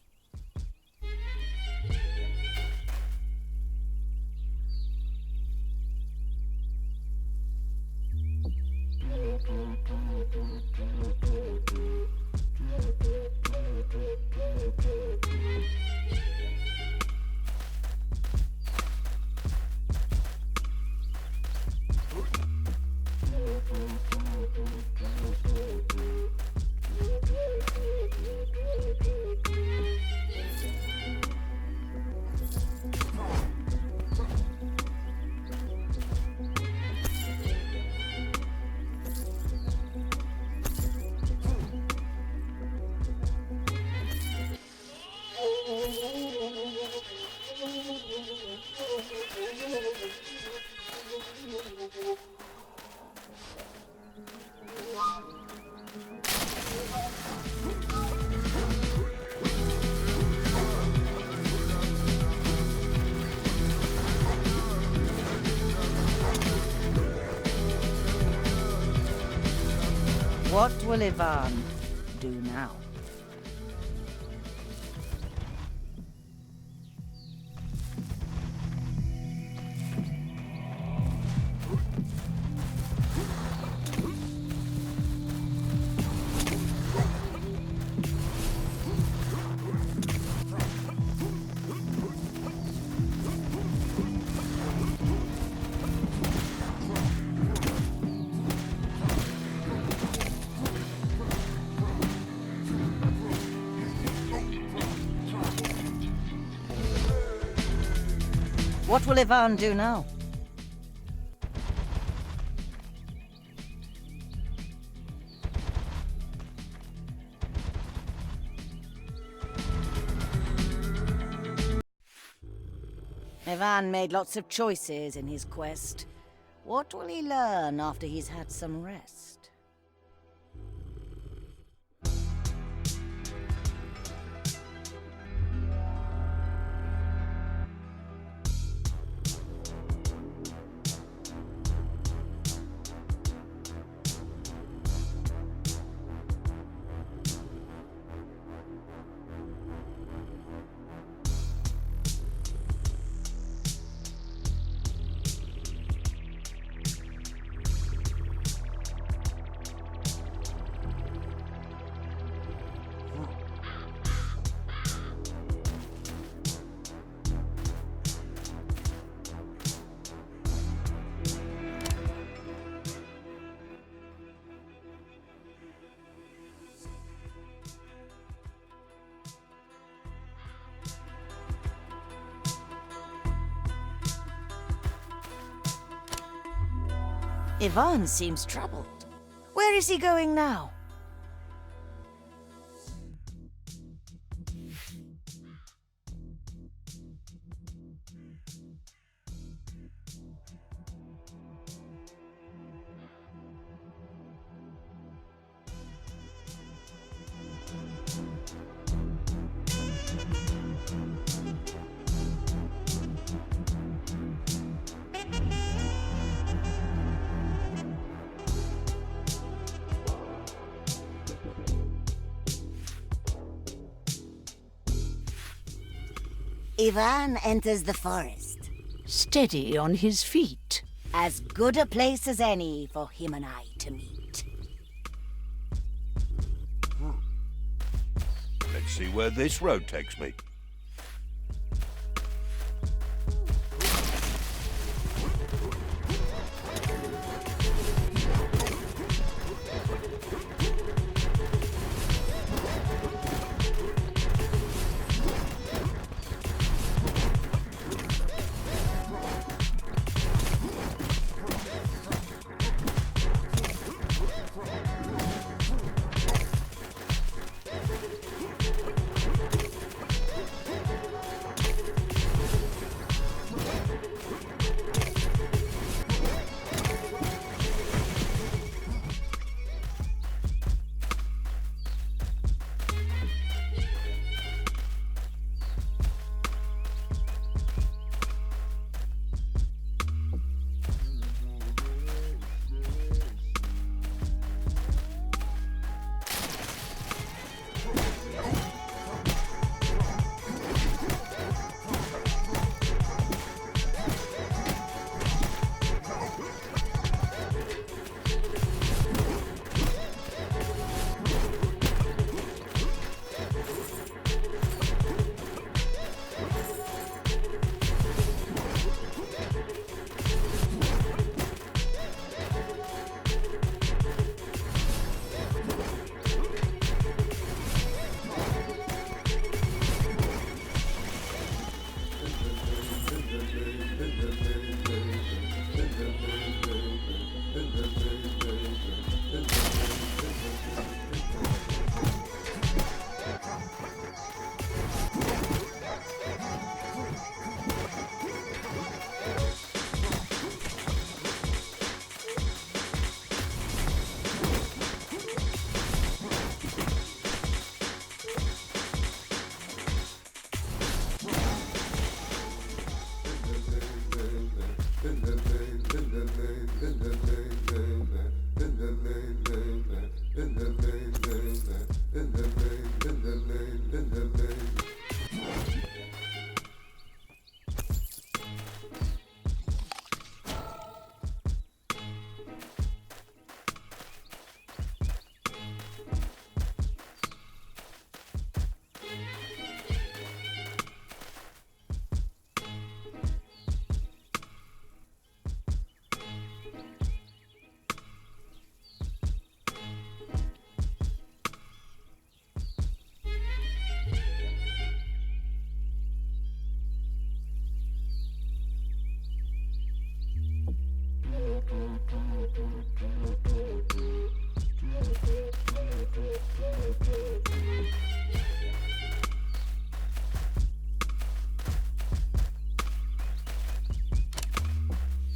What will Ivan do now? What will Ivan do now? Ivan made lots of choices in his quest. What will he learn after he's had some rest? Ivan seems troubled. Where is he going now? Ivan enters the forest. Steady on his feet. As good a place as any for him and I to meet. Let's see where this road takes me.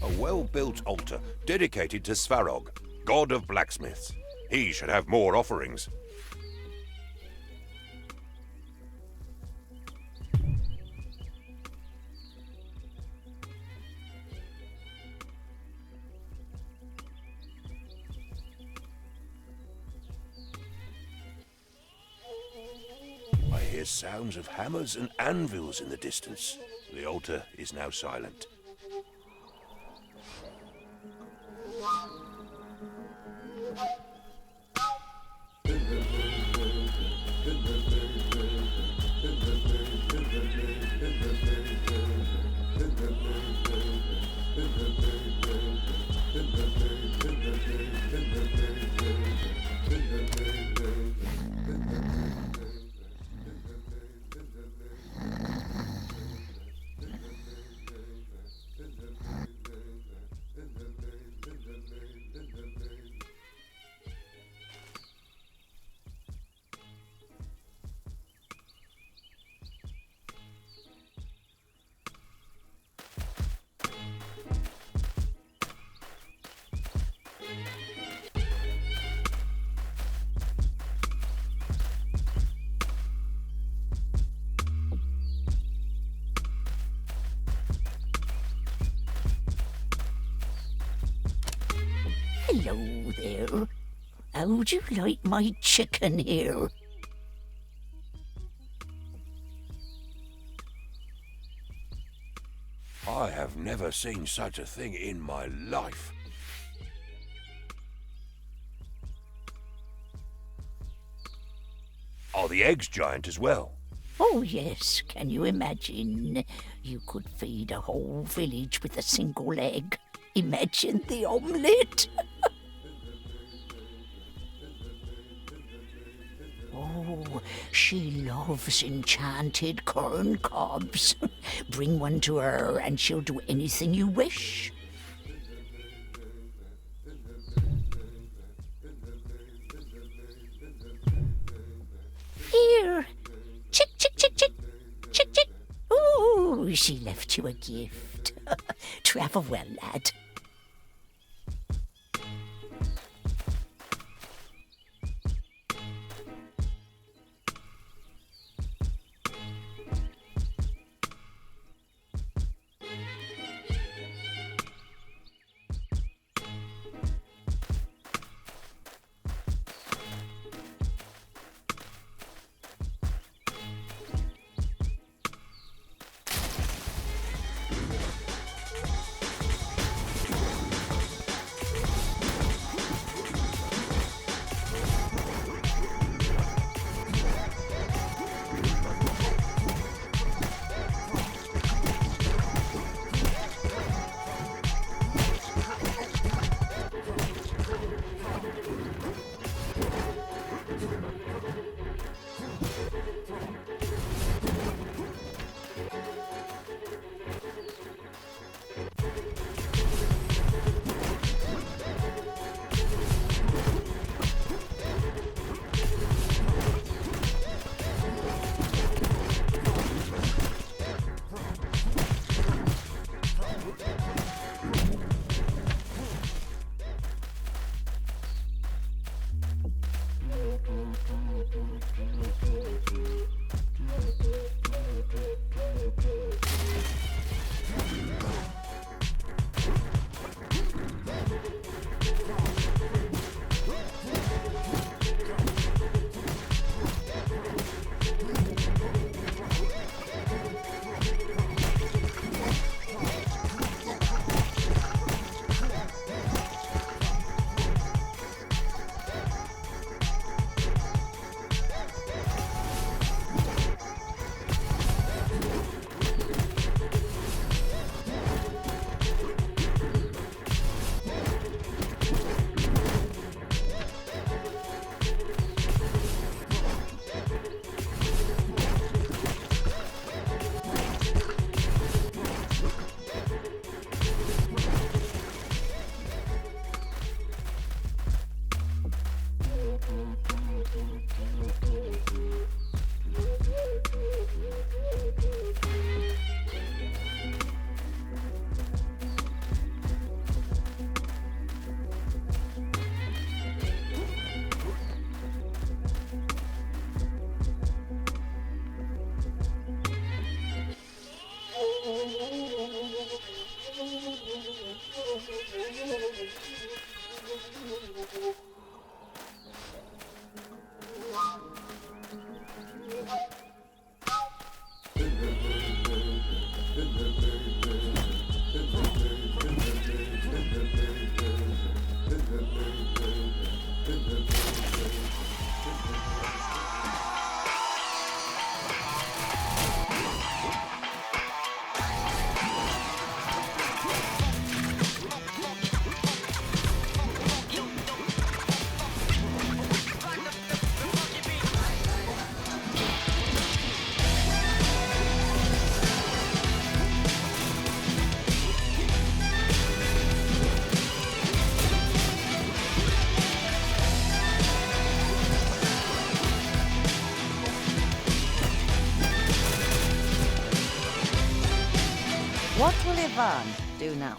A well-built altar dedicated to Svarog, god of blacksmiths. He should have more offerings. I hear sounds of hammers and anvils in the distance. The altar is now silent. Hello there. How'd you like my chicken here? I have never seen such a thing in my life. Are the eggs giant as well? Oh, yes. Can you imagine? You could feed a whole village with a single egg. Imagine the omelette. Oh, she loves enchanted corn cobs. Bring one to her and she'll do anything you wish. Here. Chick, chick, chick, chick. Chick, chick. Ooh, she left you a gift. Travel well, lad. What will Ivan do now?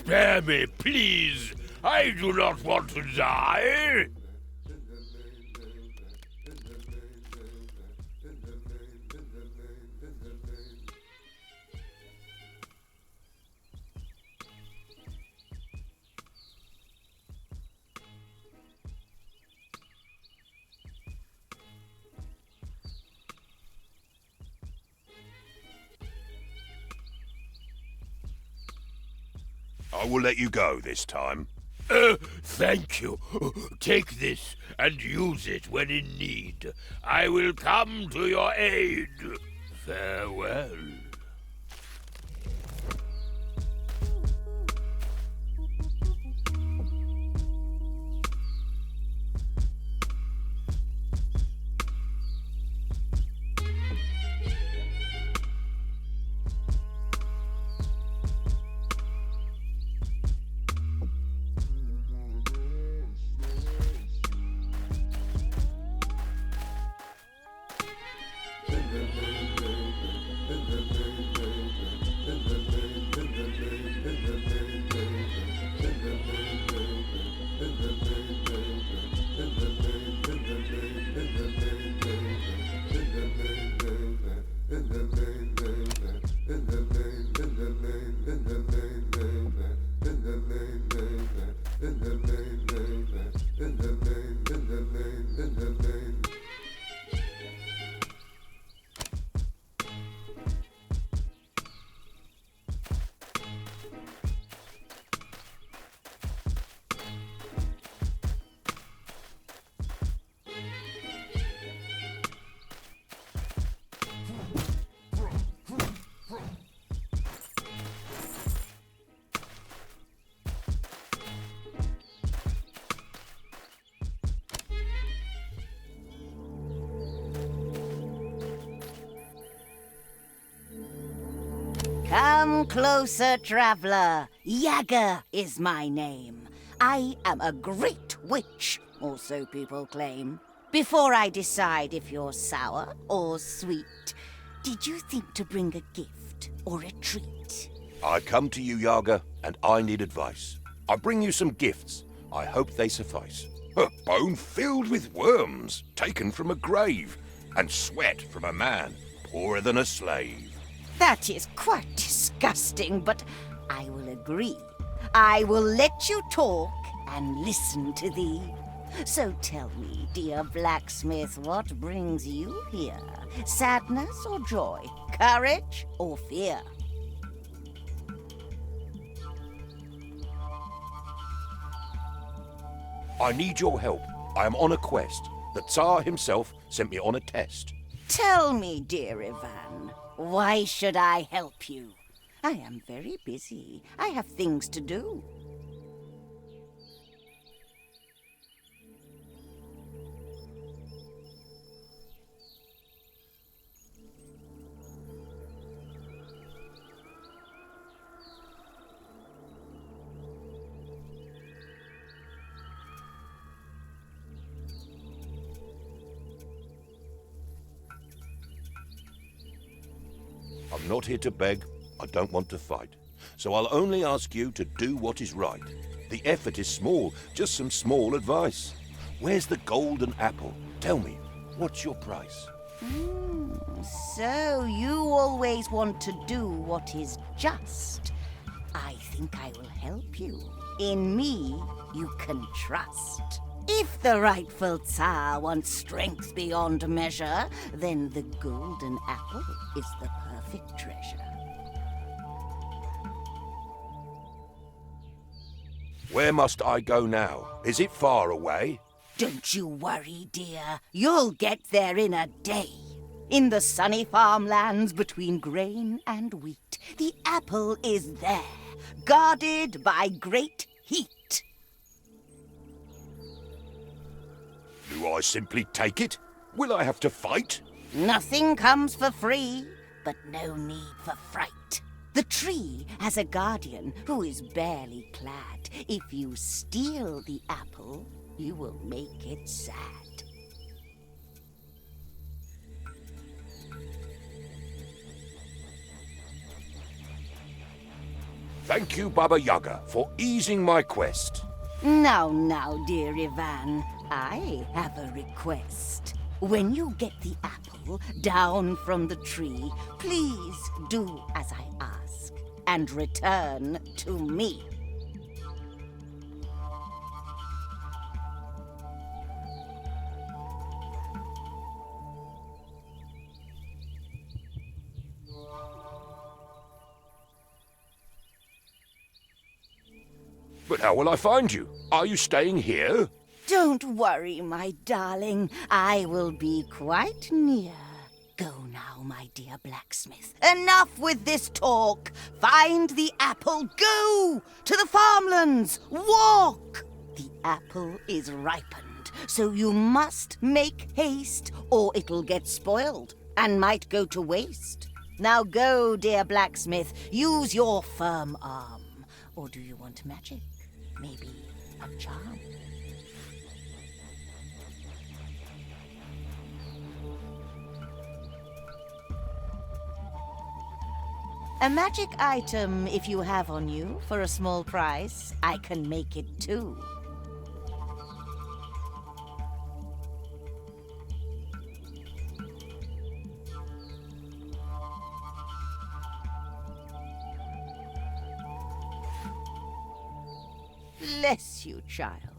Spare me, please. I do not want to die. I will let you go this time. Thank you. Take this and use it when in need. I will come to your aid. Farewell. Come closer, traveler. Yaga is my name. I am a great witch, or so people claim. Before I decide if you're sour or sweet, did you think to bring a gift or a treat? I come to you, Yaga, and I need advice. I bring you some gifts. I hope they suffice. A bone filled with worms, taken from a grave, and sweat from a man poorer than a slave. That is quite disgusting, but I will agree. I will let you talk and listen to thee. So tell me, dear blacksmith, what brings you here? Sadness or joy? Courage or fear? I need your help. I am on a quest. The Tsar himself sent me on a test. Tell me, dear Ivan, why should I help you? I am very busy. I have things to do. I'm not here to beg. I don't want to fight. So I'll only ask you to do what is right. The effort is small, just some small advice. Where's the golden apple? Tell me, what's your price? So you always want to do what is just. I think I will help you. In me, you can trust. If the rightful Tsar wants strength beyond measure, then the golden apple is the perfect treasure. Where must I go now? Is it far away? Don't you worry, dear. You'll get there in a day. In the sunny farmlands between grain and wheat, the apple is there, guarded by great heat. Do I simply take it? Will I have to fight? Nothing comes for free, but no need for fright. The tree has a guardian who is barely clad. If you steal the apple, you will make it sad. Thank you, Baba Yaga, for easing my quest. Now, dear Ivan, I have a request. When you get the apple down from the tree, please do as I ask and return to me. But how will I find you? Are you staying here? Don't worry, my darling. I will be quite near. Go now, my dear blacksmith. Enough with this talk. Find the apple. Go to the farmlands. Walk. The apple is ripened, so you must make haste, or it'll get spoiled and might go to waste. Now go, dear blacksmith. Use your firm arm. Or do you want magic? Maybe a charm? A magic item, if you have on you, for a small price. I can make it too. Bless you, child.